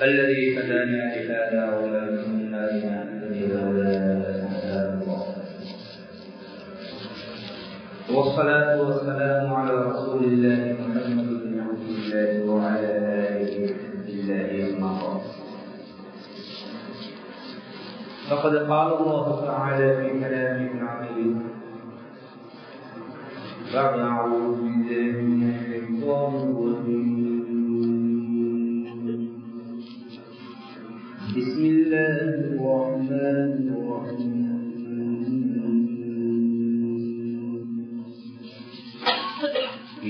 الذي هدانا لهذا وما كنا لنهتدي لولا أن هدانا الله. والصلاة والسلام على رسول الله محمد بن عبد الله وعلى آله وصحبه الله أما بعد. فقد قال الله تعالى في كلامه العظيم بعد أعوذ بالله من الشيطان الرجيم بسم الله الرحمن الرحيم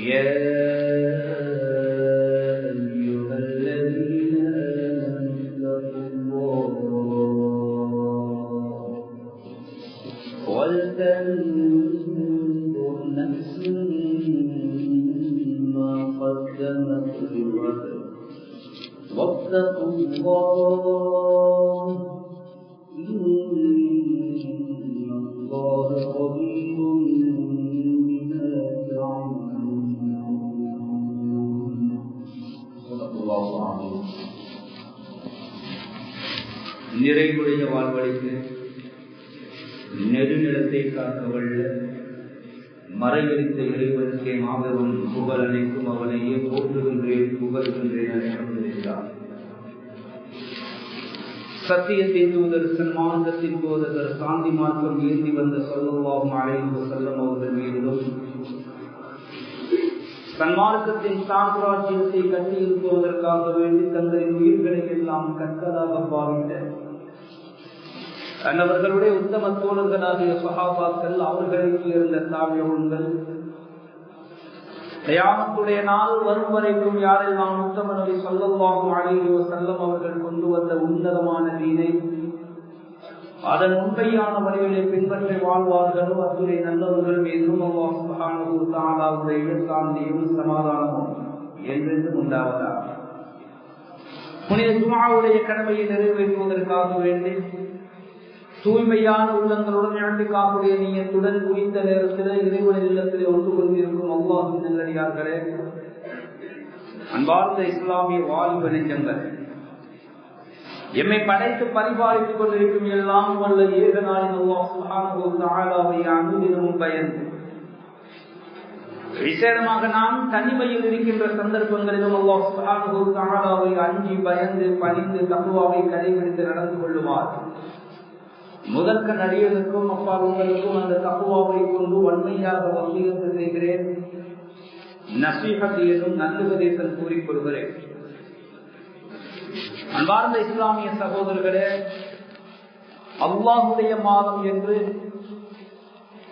يا أيها الذين آمنوا اتقوا الله ولتنظر نفس ما قدمت لغد واتقوا الله إن الله خبير بما تعملون. صدق الله العظيم. நிறைவுடைய வாழ்வழிக்கு நெடுநிலத்தை காக்கவல்ல மறைவெளித்த இறைவனுக்கே மாபெரும் புகழ் அனைக்கும் அவனையே போற்றுகின்றேன் புகழ்கின்றேன் அழைக்கின்றார். சத்தியத்தின் தூதர் சன்மார்க்கத்தின் போதகர் சாந்தி மார்க்கம் ஏந்தி வந்த ஸல்லல்லாஹு அலைஹி வஸல்லம் அவர்கள் மீதும் சன்மார்க்கத்தின் சாம்ராஜ்யத்தை கட்டியிருப்பதற்காக வேண்டி தங்களின் உயிர்களை எல்லாம் கற்கதாக பாவித்த அவர்களுடைய உத்தம தோழர்களாகிய சஹாபாக்கள், அவர்களுக்கு இருந்த தாபிஊன்கள், கியாமத்துடைய நாள் வரும் வரைக்கும் யாரெல்லாம் உத்தம நபி ஸல்லல்லாஹு அலைஹி வஸல்லம் அவர்கள் கொண்டு வந்த உன்னதமான தீனை அதன் உண்மையான வழிகளை பின்பற்றி வாழ்வார்களோ அத்துடைய நல்லவர்கள் மீதும் அல்லாஹ் சுப்ஹானஹு வ தஆலாவுடைய சாந்தியும் சமாதானமும் என்றென்றும் உண்டாவதாக. புனித ஜும்ஆவுடைய கடமையை நிறைவேற்றுவதற்காக வேண்டி தூய்மையான உள்ளங்களுடன் இழந்துக்காக்கூடிய நீயத்துடன் குறித்த நேரத்தில் இறைவனின் இல்லத்திலே ஒன்று கொண்டிருக்கும் அல்லாஹ்வின் நல்லடியார்களே, அன்பார்ந்த இஸ்லாமிய வாலிப நெஞ்சங்கள், எம்மை படைத்து பரிபாலித்துக் கொண்டிருக்கும் எல்லாம் வல்ல ஏகனாயின் அல்லாஹ் சுப்ஹானஹு வ தஆலாவை அனுதினமும் பயந்து, விசேடமாக நாம் தனிமையில் இருக்கின்ற சந்தர்ப்பங்களிலும் அல்லாஹ் சுப்ஹானஹு வ தஆலாவை அஞ்சி பயந்து பணிந்து தக்வாவை கடைபிடித்து நடந்து கொள்ளுமாறு முதற்க நடிகர்களுக்கும் அப்பால் உங்களுக்கும் அந்த தக்வாவை கொண்டு வன்மையாக வசியத்து செய்கிறேன். நசீஹத் எனும் நல்லுபதேசம் கூறிக்கொள்கிறேன். அன்பார்ந்த இஸ்லாமிய சகோதரர்களே, அல்லாஹுடைய மாதம் என்று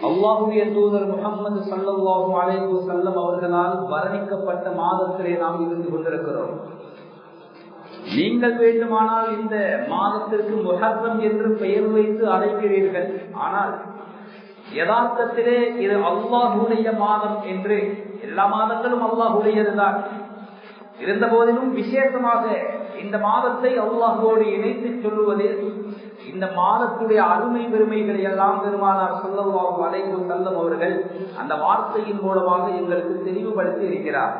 அல்லாஹுடைய தூதர் முஹம்மது ஸல்லல்லாஹு அலைஹி வஸல்லம் அவர்களால் வர்ணிக்கப்பட்ட மாதத்திலே நாம் இருந்து கொண்டிருக்கிறோம். நீங்கள் வேண்டுமானால் இந்த மாதத்திற்கு முஹர்ரம் என்று பெயர் வைத்து அழைக்கிறீர்கள். ஆனால் யதார்த்தத்திலே இது அல்லாஹுடைய மாதம் என்று, எல்லா மாதங்களும் அல்லாஹுடையதுதான் இருந்த போதிலும் விசேஷமாக இந்த மாதத்தை அல்லாஹோடு இணைத்து சொல்லுவதில் இந்த மாதத்துடைய அருமை பெருமைகளை எல்லாம் பெருமானார் ஸல்லல்லாஹு அலைஹி வஸல்லம் அவர்கள் அந்த வார்த்தையின் மூலமாக எங்களுக்கு தெளிவுபடுத்தி இருக்கிறார்.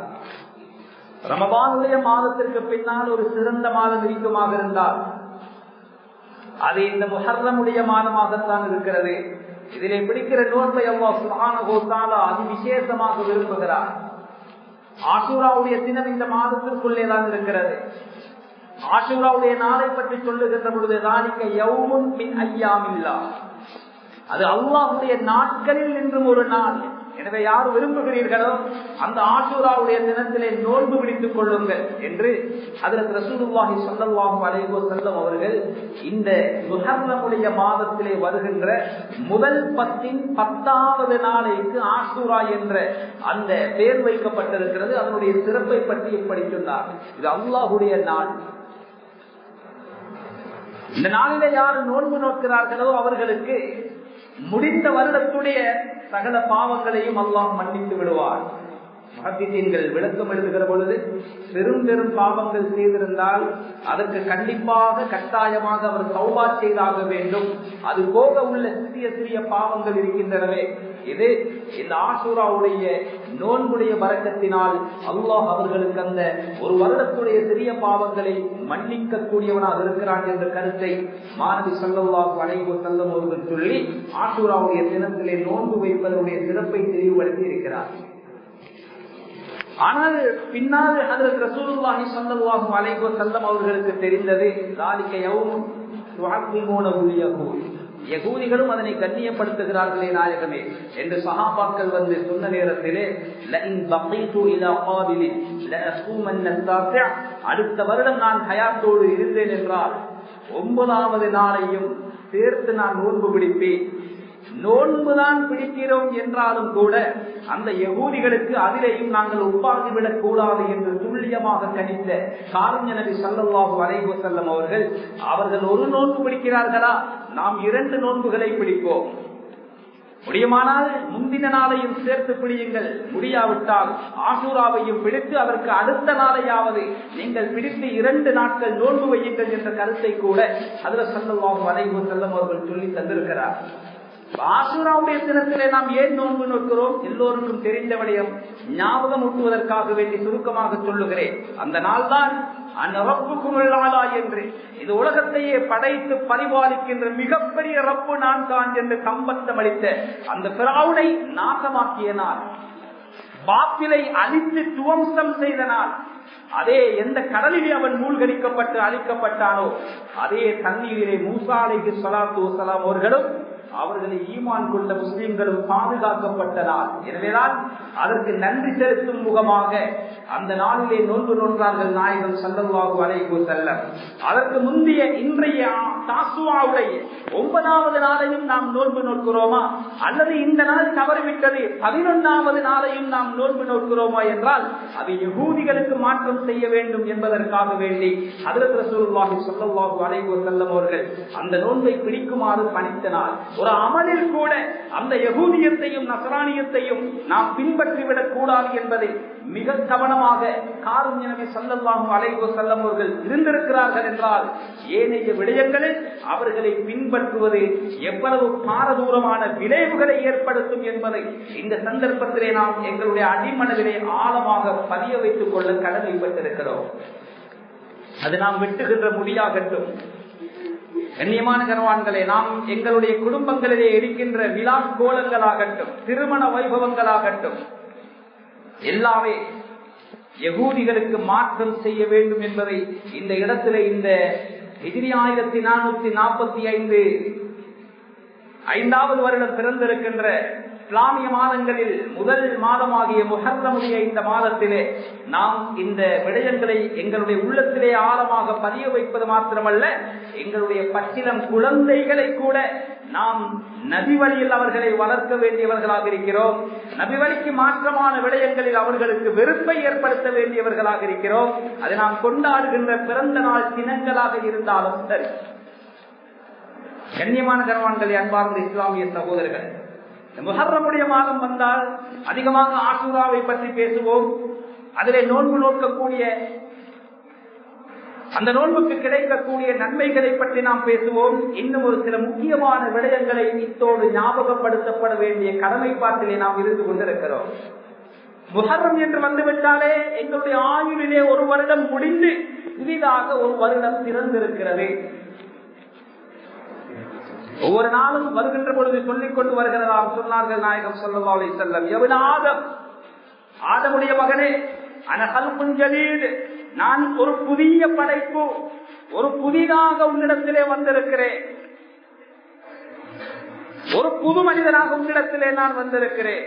ரமபானுடைய மாதத்திற்கு பின்னால் ஒரு சிறந்த மாதம் இருக்குமாக இருந்தால் அது இந்த முஹர்ரமுடைய மாதமாகத்தான் இருக்கிறது. இதிலே பிடிக்கிற நோன்பை அல்லாஹ் சுப்ஹானஹு வ தஆலா அதிவிசேஷமாக விரும்புகிறார். ஆஷூராவுடைய தினம் இந்த மாதத்திற்குள்ளேதான் இருக்கிறது. ஆஷூராவுடைய நாளை பற்றி சொல்லுகின்ற பொழுது தாலிக யௌமுன் மின் அய்யாமில்லாஹ், அது அல்லாஹ்வுடைய நாட்களில் நின்றும் ஒரு நாள். எனவே யார் விரும்புகிறீர்களோ அந்த ஆஷூராவுடைய தினத்திலே நோன்பு பிடித்துக் கொள்ளுங்கள் என்று ஹஜ்ரத் ரசூலுல்லாஹி ஸல்லல்லாஹு அலைஹி வஸல்லம் அவர்கள் இந்த முஹர்ரமுடைய மாதத்திலே வருகின்ற முதல் 10வது நாளைக்கு ஆஷூரா என்ற அந்த பெயர் வைக்கப்பட்டிருக்கிறது. அதனுடைய சிறப்பை பற்றி எப்படி சொன்னார்? இது அல்லாஹ்வுடைய நாள். இந்த நாளிலே யார் நோன்பு நோக்கிறார்களோ அவர்களுக்கு முடித்த வருடத்துடைய சகல பாவங்களையும் அல்லாஹ் மன்னித்து விடுவார். முஹத்திஸீன்கள் விளக்கம் எழுதுகிற பொழுது பெரும் பெரும் பாவங்கள் செய்திருந்தால் அதற்கு கண்டிப்பாக கட்டாயமாக அவர் தௌபா செய்தாக வேண்டும். அது போக உள்ள சிறிய சிறிய பாவங்கள் இருக்கின்றனவே, இது இந்த ஆஷூராவுடைய நோன்புடைய பரக்கத்தினால் அல்லாஹ் அவர்களுக்கு அந்த ஒரு வருடத்துடைய சிறிய பாவங்களை மன்னிக்க கூடியவனாக இருக்கிறான் என்ற கருத்தை மாணவி ஸல்லல்லாஹு அலைஹி வஸல்லம் அவர்கள் சொல்லி ஆஷூராவுடைய தினத்திலே நோன்பு வைப்பதனுடைய சிறப்பை தெளிவுபடுத்தி இருக்கிறார். ஆனால் பின்னால் ஹஜ்ரத் ரசூலுல்லாஹி ஸல்லல்லாஹு அலைஹி வஸல்லம் அவர்களுக்கு தெரிந்தது ذلك يوم يعظمونه اليهود, யகூதிகளும் அதனை கண்ணியப்படுத்துகிறார்களே நாயகமே என்று சஹாபாக்கள் வந்து சொன்ன நேரத்திலே லஇன் பகீது இலா காபிலின் லஅஸூமன் التاسع, அடுத்த வருடம் நான் ஹயாத்தோடு இருந்தேன் என்றால் 9வது நாளையும் சேர்த்து நான் நோன்பு பிடிப்பேன். நோன்புதான் பிடிக்கிறோம் என்றாலும் கூட அந்த யகூதிகளுக்கு அதிலேயும் நாங்கள் ஒப்பாகிவிடக் கூடாது என்று துல்லியமாக கணித்த காருண்ய நபி ஸல்லல்லாஹு அலைஹி வஸல்லம் அவர்கள் ஒரு நோன்பு பிடிக்கிறார்களா, நாம் 2 நோன்புகளை பிடிப்போம், முடியுமானால் முந்தின நாளையும் சேர்த்து பிடியுங்கள், முடியாவிட்டால் ஆஷூராவையும் பிடித்து அதற்கு அடுத்த நாளையாவது நீங்கள் பிடித்து 2 நாட்கள் நோன்பு வையுங்கள் என்ற கருத்தை கூட ஹஜ்ரத் ஸல்லல்லாஹு அலைஹி வஸல்லம் அவர்கள் சொல்லி தந்திருக்கிறார். ஆஷூராவுடைய தினத்திலே நாம் ஏன் நோன்பு நோக்கிறோம்? எல்லோருக்கும் தெரிந்த விடயம், ஞாபகம் ஊட்டுவதற்காக வேண்டி சுருக்கமாக சொல்லுகிறேன். அந்த நாள் தான் என்று இது உலகத்தையே படைத்து பரிபாலிக்கின்ற மிகப்பெரிய ரப்பு நான் தான் என்று கம்பத்தம் அளித்த அந்த பிராவுனை நாசமாக்கிய நாள், பாப்பிலை அழித்து துவம்சம் செய்த நாள், அதே எந்த கடலிலே அவன் மூழ்கடிக்கப்பட்டு அழிக்கப்பட்டானோ அதே தண்ணீரிலே மூசா அலைஹிஸ்ஸலாத்து வஸ்ஸலாம் அவர்களை ஈமான் கொண்ட முஸ்லிம்களும் பாதுகாக்கப்பட்ட நாள். எனவேதான் அதற்கு நன்றி செலுத்தும் முகமாக அந்த நாளிலே நோன்பு நோன்றார்கள் நாயகம் ஸல்லல்லாஹு அலைஹி வஸல்லம். அதற்கு முந்தைய இன்றைய தாசுவாவுடைய 9வது நாளையும் நாம் நோன்பு நோக்கிறோமா, அல்லது இந்த நாள் தவறிவிட்டது 11வது நாளையும் நாம் நோன்பு நோக்கிறோமா என்றால் அது யகூதிகளுக்கு மாற்றம் செய்ய வேண்டும் என்பதற்காக வேண்டி ஹஜ்ரத் ரசூலுல்லாஹி ஸல்லல்லாஹு அலைஹி வஸல்லம் அவர்கள் அந்த நோன்பை பிடிக்குமாறு பணித்த நாள். ஒரு அமலில் கூட அந்த யகூதியத்தையும் நஸ்ரானியத்தையும் நாம் பின்பற்றிவிடக் கூடாது என்பதை மிக கவனமாக காருண்ய நபி ஸல்லல்லாஹு அலைஹி வஸல்லம் அவர்கள் இருந்திருக்கிறார்கள் என்றால் ஏனைய விடயங்களில் அவர்களை பின்பற்றுவது எவ்வளவு பாரதூரமான விளைவுகளை ஏற்படுத்தும் என்பதை இந்த சந்தர்ப்பத்திலே நாம் எங்களுடைய அடிமனதிலே ஆழமாக பதிய வைத்துக் கொள்ள கடமைப்பட்டிருக்கிறோம். அது நாம் வெட்டுகின்ற முடியாகட்டும். கண்ணியமான கனவான்களே, நாம் எங்களுடைய குடும்பங்களிலே இருக்கின்ற விழா கோலங்களாகட்டும், திருமண வைபவங்களாகட்டும், எல்லாமே யகூதிகளுக்கு மாற்றம் செய்ய வேண்டும் என்பதை இந்த இடத்திலே இந்த ஹிஜ்ரி 1445 5வது வருடம் பிறந்திருக்கின்ற இஸ்லாமிய மாதங்களில் முதல் மாதமாகிய முஹர்ரமுடைய இந்த மாதத்திலே நாம் இந்த விடயங்களை எங்களுடைய உள்ளத்திலே ஆழமாக பதிய வைப்பது மாத்திரமல்ல, எங்களுடைய பச்சிலம் குழந்தைகளை கூட நாம் நபி வழியில் அவர்களை வளர்க்க வேண்டியவர்களாக இருக்கிறோம். நபி வழிக்கு மாற்றமான விடயங்களில் அவர்களுக்கு வெறுப்பை ஏற்படுத்த வேண்டியவர்களாக இருக்கிறோம். அதை நாம் கொண்டாடுகின்ற பிறந்த நாள் தினங்களாக இருந்தாலும் சரி. கண்ணியமான கனவான்களே, அன்பார்ந்த இஸ்லாமிய சகோதரர்கள், முஹர்ரமுடைய மாதம் வந்தால் அதிகமாக ஆஷூராவை பற்றி பேசுவோம். அதிலே நோன்பு நோக்கக்கூடிய அந்த நோன்புக்கு கிடைக்கக்கூடிய நன்மைகளை பற்றி நாம் பேசுவோம். இன்னும் ஒரு சில முக்கியமான விடயங்களை இத்தோடு ஞாபகப்படுத்தப்பட வேண்டிய கடமைப்பாட்டிலே நாம் இருந்து கொண்டிருக்கிறோம். முஹர்ரம் என்று வந்துவிட்டாலே எங்களுடைய ஆயுளிலே ஒரு வருடம் முடிந்து புதிதாக ஒரு வருடம் திறந்திருக்கிறது. ஒவ்வொரு நாளும் வருகின்ற பொழுது சொல்லிக் கொண்டு வருகிறதாம். சொன்னார்கள் நாயகம் ஸல்லல்லாஹு அலைஹி வஸல்லம், யப்ன ஆதம், ஆதமுடைய மகனே, அன ஹல்குன் ஜதீத், நான் ஒரு புதிய படைப்பு, ஒரு புதிதாக உன்னிடத்திலே வந்திருக்கிறேன், ஒரு புது மனிதனாக உன்னிடத்திலே நான் வந்திருக்கிறேன்.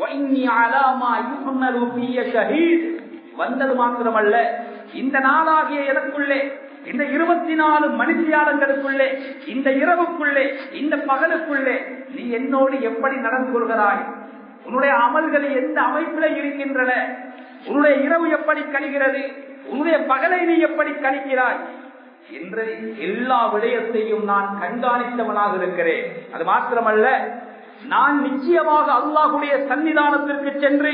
வஇன்னி அலா மா யுஹ்மலு ஃபிய ஷஹீத், வந்தது மாத்திரமல்ல, இந்த நாளாகிய எனக்குள்ளே, இந்த 24 மணித்தியாலங்களுக்குள்ளே, இந்த இரவுக்குள்ளே, இந்த பகலுக்குள்ளே நீ என்னோடு எப்படி நடந்து கொள்கிறாய், உன்னுடைய அமல்கள் எந்த அமைப்பில இருக்கின்றன, உன்னுடைய இரவு எப்படி கழிகிறது, உன்னுடைய பகலை நீ எப்படி கழிக்கிறாய் என்று எல்லா விடயத்தையும் நான் கண்காணித்தவனாக இருக்கிறேன். அது மாத்திரமல்ல, நான் நிச்சயமாக அல்லாஹ்வுடைய சன்னிதானத்திற்கு சென்று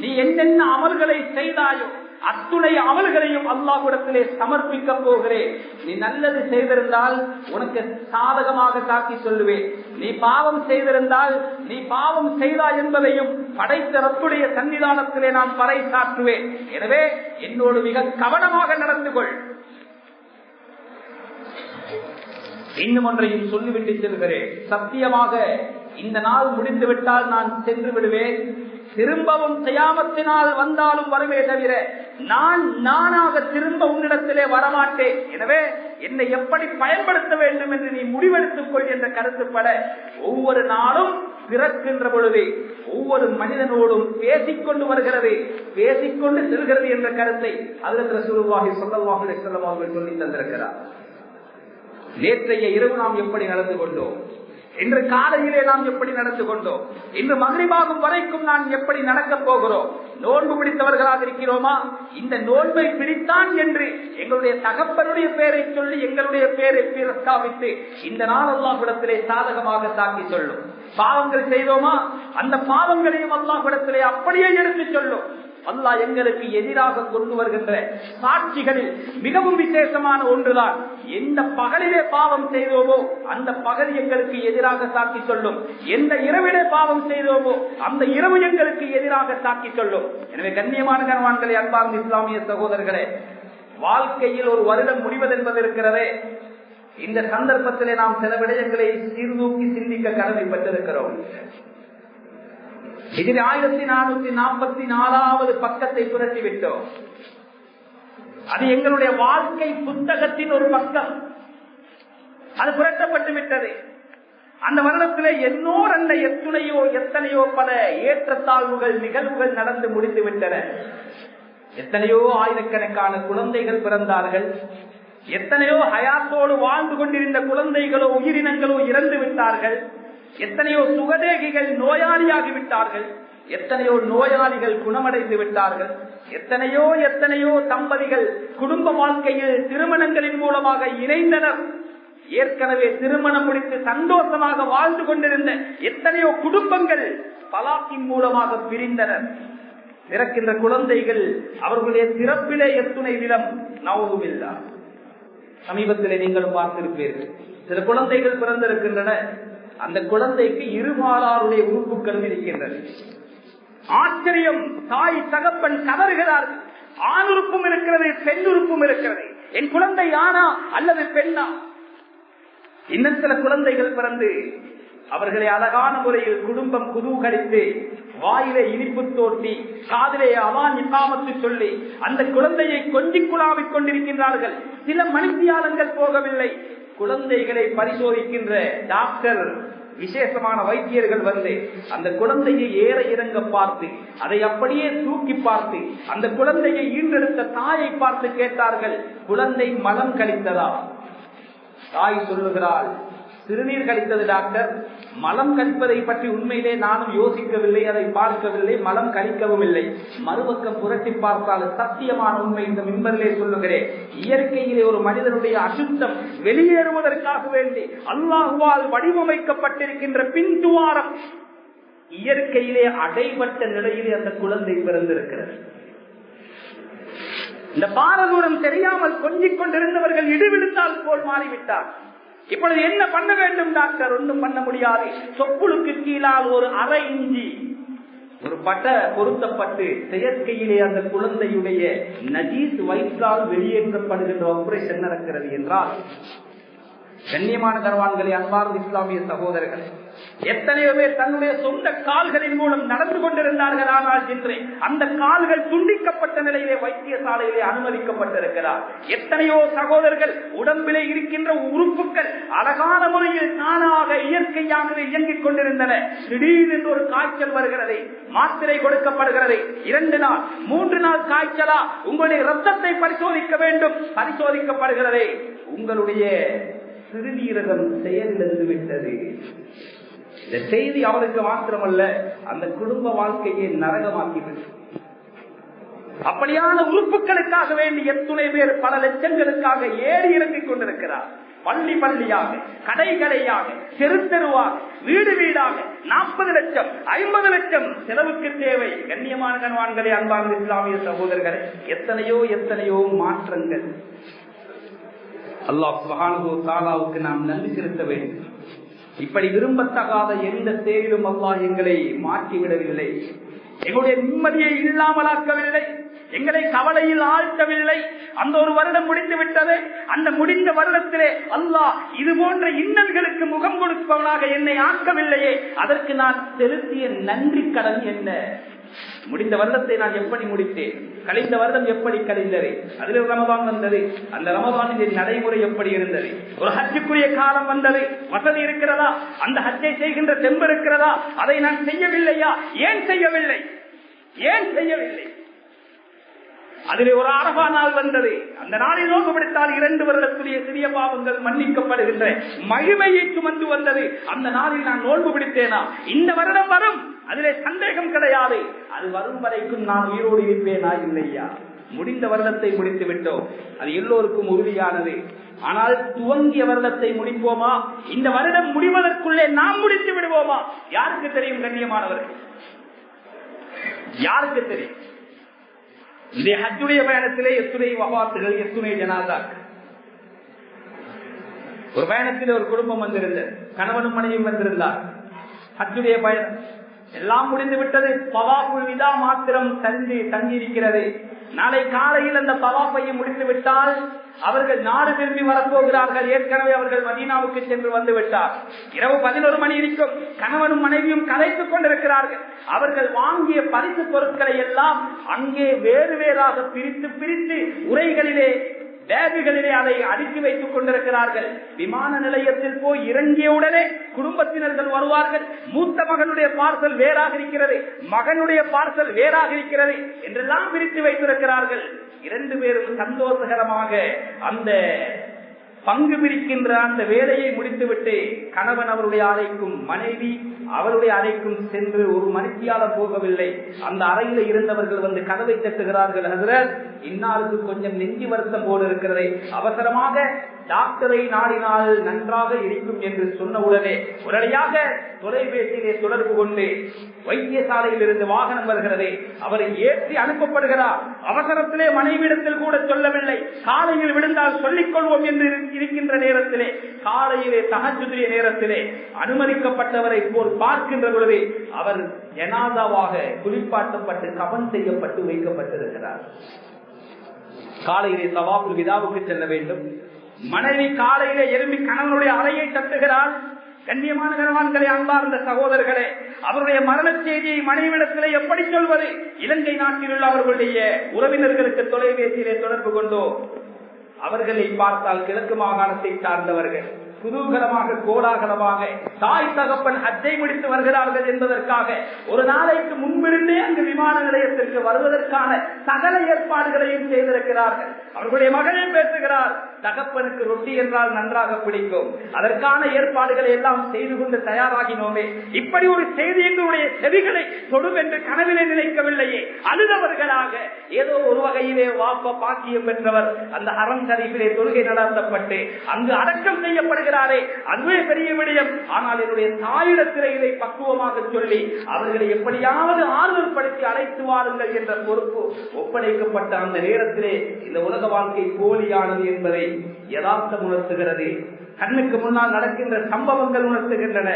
நீ என்னென்ன அமல்களை செய்தாயோ அத்துணை அமல்களையும் அல்லாஹ்விடத்திலே சமர்ப்பிக்க போகிறேன். நீ நல்லது செய்திருந்தால் உனக்கு சாதகமாக காட்டி சொல்லுவேன். நீ பாவம் செய்திருந்தால் நீ பாவம் செய்தாய் என்பதையும் படைத்த ரப்புடைய சன்னிதானத்திலே நான் பறைசாற்றுவேன். எனவே என்னோடு மிக கவனமாக நடந்து கொள். இன்னும் ஒன்றையும் சொல்லிவிட்டு செல்கிறேன். சத்தியமாக இந்த நாள் முடிந்துவிட்டால் நான் சென்று விடுவேன். திரும்பவும் கியாமத்தினால் வந்தாலும் வருமே தவிர நானாக திரும்ப உன்னிடத்திலே வரமாட்டேன். எனவே என்னை எப்படி பயன்படுத்த வேண்டும் என்று நீ முடிவெடுத்துக் கொள் என்ற கருத்துப்பட ஒவ்வொரு நாளும் பிறக்கின்ற பொழுது ஒவ்வொரு மனிதனோடும் பேசிக்கொண்டு வருகிறது, பேசிக்கொண்டு செல்கிறது என்ற கருத்தை ஹஜ்ரத் ரசூலுல்லாஹி ஸல்லல்லாஹு அலைஹி வஸல்லம் அவர்கள் சொல்லி தந்திருக்கிறார். நேற்றைய இரவு நாம் எப்படி நடந்து கொண்டோம், இன்று காலையிலே நாம் எப்படி நடந்து கொண்டோம், இன்று மக்ரிபாகும் வரைக்கும் நான் எப்படி நடக்கப் போகிறோம், நோன்பு பிடித்தவர்களாக இருக்கிறோமா, இந்த நோன்பை பிடித்தான் என்று எங்களுடைய தகப்பனுடைய பெயரை சொல்லி எங்களுடைய பெயரை பிரஸ்தாபித்து இந்த நாள் அல்லாஹ்விடத்திலே சாதகமாக தாக்கி சொல்லும். பாவங்கள் செய்தோமா, அந்த பாவங்களையும் அல்லாஹ்விடத்திலே அப்படியே எடுத்து சொல்லும். அல்லாஹ் எங்களுக்கு எதிராக கொண்டு வருகின்ற சாட்சிகளில் மிகவும் விசேஷமான ஒன்றுதான், எந்த பகலிலே பாவம் செய்தோமோ அந்த பகல் எங்களுக்கு எதிராக சாட்சி சொல்லும், எந்த இரவிலே பாவம் செய்தோமோ அந்த இரவு எங்களுக்கு எதிராக சாட்சி சொல்லும். எனவே கண்ணியமான கணவான்களே, அன்பார்ந்த இஸ்லாமிய சகோதரர்களே, வாழ்க்கையில் ஒரு வருடம் முடிவதென்பது இருக்கிறதே, இந்த சந்தர்ப்பத்திலே நாம் சில விடயங்களை சீர்தூக்கி சிந்திக்க கடமைப்பட்டிருக்கிறோம். இதில் 1444வது பக்கத்தை புரட்டிவிட்டோம். அது எங்களுடைய வாழ்க்கை புத்தகத்தின் ஒரு பக்கம், அது புரட்டப்பட்டு விட்டது. அந்த வருடத்திலே என்னோர் அந்த எத்தனையோ பல ஏற்றத்தாழ்வுகள் நிகழ்வுகள் நடந்து முடிந்து விட்டன. எத்தனையோ ஆயிரக்கணக்கான குழந்தைகள் பிறந்தார்கள், எத்தனையோ ஹயாத்தோடு வாழ்ந்து கொண்டிருந்த குழந்தைகளோ உயிரினங்களோ இறந்து விட்டார்கள், எத்தனையோ சுகதேகிகள் நோயாளியாகி விட்டார்கள், எத்தனையோ நோயாளிகள் குணமடைந்து விட்டார்கள், எத்தனையோ தம்பதிகள் குடும்ப வாழ்க்கையில் திருமணங்களின் மூலமாக இணைந்தனர். ஏற்கனவே திருமணம் முடித்து சந்தோஷமாக வாழ்ந்து கொண்டிருந்த எத்தனையோ குடும்பங்கள் தலாக்கின் மூலமாக பிரிந்தனர். பிறக்கின்ற குழந்தைகள் அவர்களுடைய சிறப்பிலே எத்துணை விதம் நவுதுமில்லா. சமீபத்திலே நீங்களும் பார்த்திருப்பீர்கள், சில குழந்தைகள் பிறந்திருக்கின்றன, அந்த குழந்தைக்கு இருபாலாருடைய உறுப்புகளும் இருக்கின்றன. ஆச்சரியம், தாய் தகப்பன் கதறுகிறார்கள், ஆண் உறுப்பும் இருக்கிறது, பெண் உறுப்பும் இருக்கிறது, என் குழந்தை ஆனா அல்லது பெண்ணா? இன்னும் சில குழந்தைகள் பிறந்து அவர்களை அழகான முறையில் குடும்பம் குதூகலித்து வாயிலே இனிப்பு தோட்டி காதிலே அவான் இக்காமத்து சொல்லி அந்த குழந்தையை கொஞ்சி குழாவிக் கொண்டிருக்கின்றார்கள். சில மணித்தியாலங்கள் போகவில்லை, குழந்தைகளை பரிசோதிக்கின்ற டாக்டர் விசேஷமான வைத்தியர்கள் வந்து அந்த குழந்தையை ஏற இறங்க பார்த்து அதை அப்படியே தூக்கி பார்த்து அந்த குழந்தையை ஈன்றெடுத்த தாயை பார்த்து கேட்டார்கள், குழந்தை மலம் கழித்ததா? தாய் சொல்லுகிறாள், சிறுநீர் கழித்தது டாக்டர். மலம் கழிப்பதை பற்றி உண்மையிலே நானும் யோசிக்கவில்லை, அதை பார்க்கவில்லை, மலம் கழிக்கவும் இல்லை. மறுபக்கம் புரட்டி பார்த்தால் சத்தியமான உண்மை இந்த மிம்பரிலே சொல்லுகிறேன். இயற்கையிலே ஒரு மனிதனுடைய அசுத்தம் வெளியேறுவதற்காக வேண்டி அல்லாஹ்வால் வடிவமைக்கப்பட்டிருக்கின்ற பின்துவாரம் இயற்கையிலே அடைபட்ட நிலையிலே அந்த குழந்தை பிறந்திருக்கிறது. இந்த பாரதூரம் தெரியாமல் கொஞ்சிக் கொண்டிருந்தவர்கள் இடிவிழுந்தால் போல் மாறிவிட்டார். இப்பொழுது என்ன பண்ண வேண்டும் டாக்டர்? ஒன்றும் பண்ண முடியாது. சொப்புளுக்கு கீழால் ஒரு அரை இஞ்சி ஒரு பட்ட பொருத்தப்பட்டு செயற்கையிலே அந்த குழந்தையுடைய நஜீஸ் வயிற்றால் வெளியேற்றப்படுகின்ற ஆபரேஷன் நடக்கிறது என்றால், கண்ணியமான கர்வான்களே, அன்பார்ந்த இஸ்லாமிய சகோதரர்கள், எத்தனையோ பேர் தன்னுடைய சொந்த கால்களின் மூலம் நடந்து கொண்டிருந்தார்கள். ஆனால் இன்று அந்த கால்கள் துண்டிக்கப்பட்ட நிலையிலே வைத்தியசாலையிலே அனுமதிக்கப்பட்டிருக்கிறார். எத்தனையோ சகோதரர்கள் உடம்பிலே இருக்கின்ற உறுப்புகள் அழகான முறையில் தானாக இயற்கையாகவே இயங்கிக் கொண்டிருந்தன. திடீரென்று ஒரு காய்ச்சல் வருகிறது, மாத்திரை கொடுக்கப்படுகிறது. 2 நாள் 3 நாள் காய்ச்சலா, உங்களுடைய ரத்தத்தை பரிசோதிக்க வேண்டும், பரிசோதிக்கப்படுகிறது, உங்களுடைய சிறுநீரகம் செயலிழந்து விட்டது. இந்த செய்தி அவருக்கு மாத்திரமல்ல, அந்த குடும்ப வாழ்க்கையை நரகமாக்கிவிட்டது. அப்படியான உறுப்புகளுக்காக வேண்டி எத்துணை பேர் பல லட்சங்களுக்காக ஏறி இறங்கிக் கொண்டிருக்கிறார். பள்ளி பள்ளியாக, கடை கடையாக, தெரு தெருவாக, வீடு வீடாக 40 லட்சம் 50 லட்சம் செலவுக்கு தேவை. கண்ணியமான கணவான்களே, அன்பார்ந்த இஸ்லாமிய சகோதரர்களே, எத்தனையோ மாற்றங்கள். அல்லாஹ் சுப்ஹானஹு வ தஆலாவுக்கு நாம் நன்றி செலுத்த வேண்டும். இப்படி விரும்பத்தகாத எந்த செயலிலும் அல்லாஹ் எங்களை மாற்றிவிடவில்லை, எங்களுடைய நிம்மதியை இல்லாமலாக்கவில்லை, எங்களை கவலையில் ஆழ்த்தவில்லை. அந்த ஒரு வருடம் முடிந்து விட்டது. அந்த முடிந்த வருடத்திலே அல்லாஹ் இது போன்ற இன்னல்களுக்கு முகம் கொடுப்பவனாக என்னை ஆக்கவில்லையே, அதற்கு நான் செலுத்திய நன்றி கடன் என்ன? முடிந்த வருடத்தை நான் எப்படி முடித்தேன், கழிந்த வருடம் எப்படி கழிந்தது, அதில் ரமதான் வந்தது, அந்த ரமதானின் நடைமுறை எப்படி இருந்தது, ஒரு ஹஜ்ஜுக்குரிய காலம் வந்தது, வசதி இருக்கிறதா, அந்த ஹஜ்ஜை செய்கின்ற தெம்பு இருக்கிறதா, அதை நான் செய்யவில்லையா, ஏன் செய்யவில்லை? அதிலே ஒரு அரபா நாள் வந்தது. அந்த நாளில் நோக்கு பிடித்தால் 2 வருடத்துடைய சிறிய பாவங்கள் மன்னிக்கப்படுகின்ற மகிமையை சுமந்து வந்தது. அந்த நாளில் நான் நோன்பு பிடித்தேனா? இந்த வருடம் வரும், அதிலே சந்தேகம் கிடையாது. அது வரும் வரைக்கும் நான் உயிரோடு இருப்பேனா இல்லையா? முடிந்த வருடத்தை முடித்து விட்டோம், அது எல்லோருக்கும் உறுதியானது. ஆனால் துவங்கிய வருடத்தை முடிப்போமா? இந்த வருடம் முடிவதற்குள்ளே நாம் முடித்து விடுவோமா? யாருக்கு தெரியும் கண்ணியமானவர்கள்? யாருக்கு தெரியும்? இந்த ஹஜ்ஜுடைய பயணத்திலே எத்துணை வஃபாத்துகள், எத்துணை ஜனாசாக்கள். ஒரு பயணத்தில் ஒரு குடும்பம் வந்திருந்தது, கணவனும் மனைவியும் வந்திருந்தார். ஹஜ்ஜுடைய பயணம் எல்லாம் முடிந்து விட்டது. தவாஃபுல் விதா மாத்திரம் தங்கியிருக்கிறது. நாளை காலையில் அந்த தவாஃபை முடித்து விட்டால் அவர்கள் நாடு திரும்பி வரப்போகிறார்கள். ஏற்கனவே அவர்கள் மதீனாவுக்கு சென்று வந்து விட்டார். இரவு 11 மணி இருக்கும். கணவனும் மனைவியும் கலைத்துக் கொண்டிருக்கிறார்கள். அவர்கள் வாங்கிய பரிசு பொருட்களை எல்லாம் அங்கே வேறு வேறாக பிரித்து உரைகளிலே, பேகுகளிலே அதை அடுக்கி வைத்துக் கொண்டிருக்கிறார்கள். விமான நிலையத்தில் போய் இறங்கியவுடனே குடும்பத்தினர்கள் வருவார்கள். மூத்த மகனுடைய பார்சல் வேறாக இருக்கிறது, மகனுடைய பார்சல் வேறாக இருக்கிறது என்றெல்லாம் பிரித்து வைத்திருக்கிறார்கள். 2 பேரும் சந்தோஷகரமாக அந்த பங்கு பிரிக்கின்ற அந்த வேலையை முடித்துவிட்டு கணவன் அவருடைய அறைக்கும், மனைவி அவருடைய அறைக்கும் சென்று ஒரு மணித்தியாலம் போகவில்லை. அந்த அறையில இருந்தவர்கள் வந்து கதவை தட்டுகிறார்கள். ஹஜ்ரத், இன்னாருக்கு கொஞ்சம் நெஞ்சு வருத்தம் போல இருக்கிறது, அவசரமாக டாக்டரை நாடினால் நன்றாக இருக்கும் என்று சொன்னவுடனே உடனடியாக தொலைபேசியிலே தொடர்பு கொண்டு வைத்தியசாலையில் இருந்து வாகனம் வருகிறது, அவரை ஏற்றி அனுப்பப்படுகிறார். அவசரத்திலே மனைவிடத்தில் கூட சொல்லவில்லை, காலையில் விழுந்தால் சொல்லிக் கொள்வோம் என்று இருக்கின்ற நேரத்திலே, காலையிலே தஹஜ்ஜுடைய நேரத்திலே அனுமதிக்கப்பட்டவரை போல் பார்க்கின்ற பொழுது அவர் ஜனாதாவாக குளிப்பாட்டப்பட்டு கபன் செய்யப்பட்டு வைக்கப்பட்டிருக்கிறார். காலையிலே தவாஃபுல் விதாவுக்கு செல்ல வேண்டும். மனைவி காலையிலே எழும்பி கணவனுடைய அறையை தட்டுகிறாள். கண்ணியமான கணவான்களே, அன்பார்ந்த சகோதரர்களே, அவருடைய மரண செய்தியை மனைவிடத்திலே எப்படி சொல்வது? இலங்கை நாட்டில் உள்ள அவர்களுடைய உறவினர்களுக்கு தொலைபேசியிலே தொடர்பு கொண்டோ, அவர்களை பார்த்தால் கிழக்கு மாகாணத்தை சார்ந்தவர்கள் குதூகலமாக கோலாகலமாக தாய் தகப்பன் ஹஜ்ஜை முடித்து வருகிறார்கள் என்பதற்காக ஒரு நாளைக்கு முன்பிருந்தே அங்கு விமான நிலையத்திற்கு வருவதற்கான சகல ஏற்பாடுகளையும் செய்திருக்கிறார்கள். அவர்களுடைய மகளே பேசுகிறார், தகப்பனுக்கு ரொட்டி என்றால் நன்றாக பிடிக்கும், அதற்கான ஏற்பாடுகளை எல்லாம் செய்து கொண்டு தயாராகினோமே. இப்படி ஒரு செய்தி எங்களுடைய செவிகளை தொடும் என்று கனவிலே நினைக்கவில்லையே. அழுதவர்களாக ஏதோ ஒரு வகையிலே வாப்ப பாக்கியம் பெற்றவர் அந்த ஹரம் ஷரீஃபிலே தொழுகை நடத்தப்பட்டு அங்கு அடக்கம் செய்யப்படுகிறார். அதுவே பெரிய விடயம். ஆனால் என்னுடைய தாயிடத்திலே இதை பக்குவமாக சொல்லி அவர்களை எப்படியாவது ஆறுதல் படுத்தி அழைத்து வாருங்கள் என்ற பொறுப்பு ஒப்படைக்கப்பட்ட அந்த நேரத்திலே இந்த உலக வாழ்க்கை போலியானது என்பதை யதார்த்தம் உணர்த்துகிறது. கண்ணுக்கு முன்னால் நடக்கின்ற சம்பவங்கள் உணர்த்துகின்றன.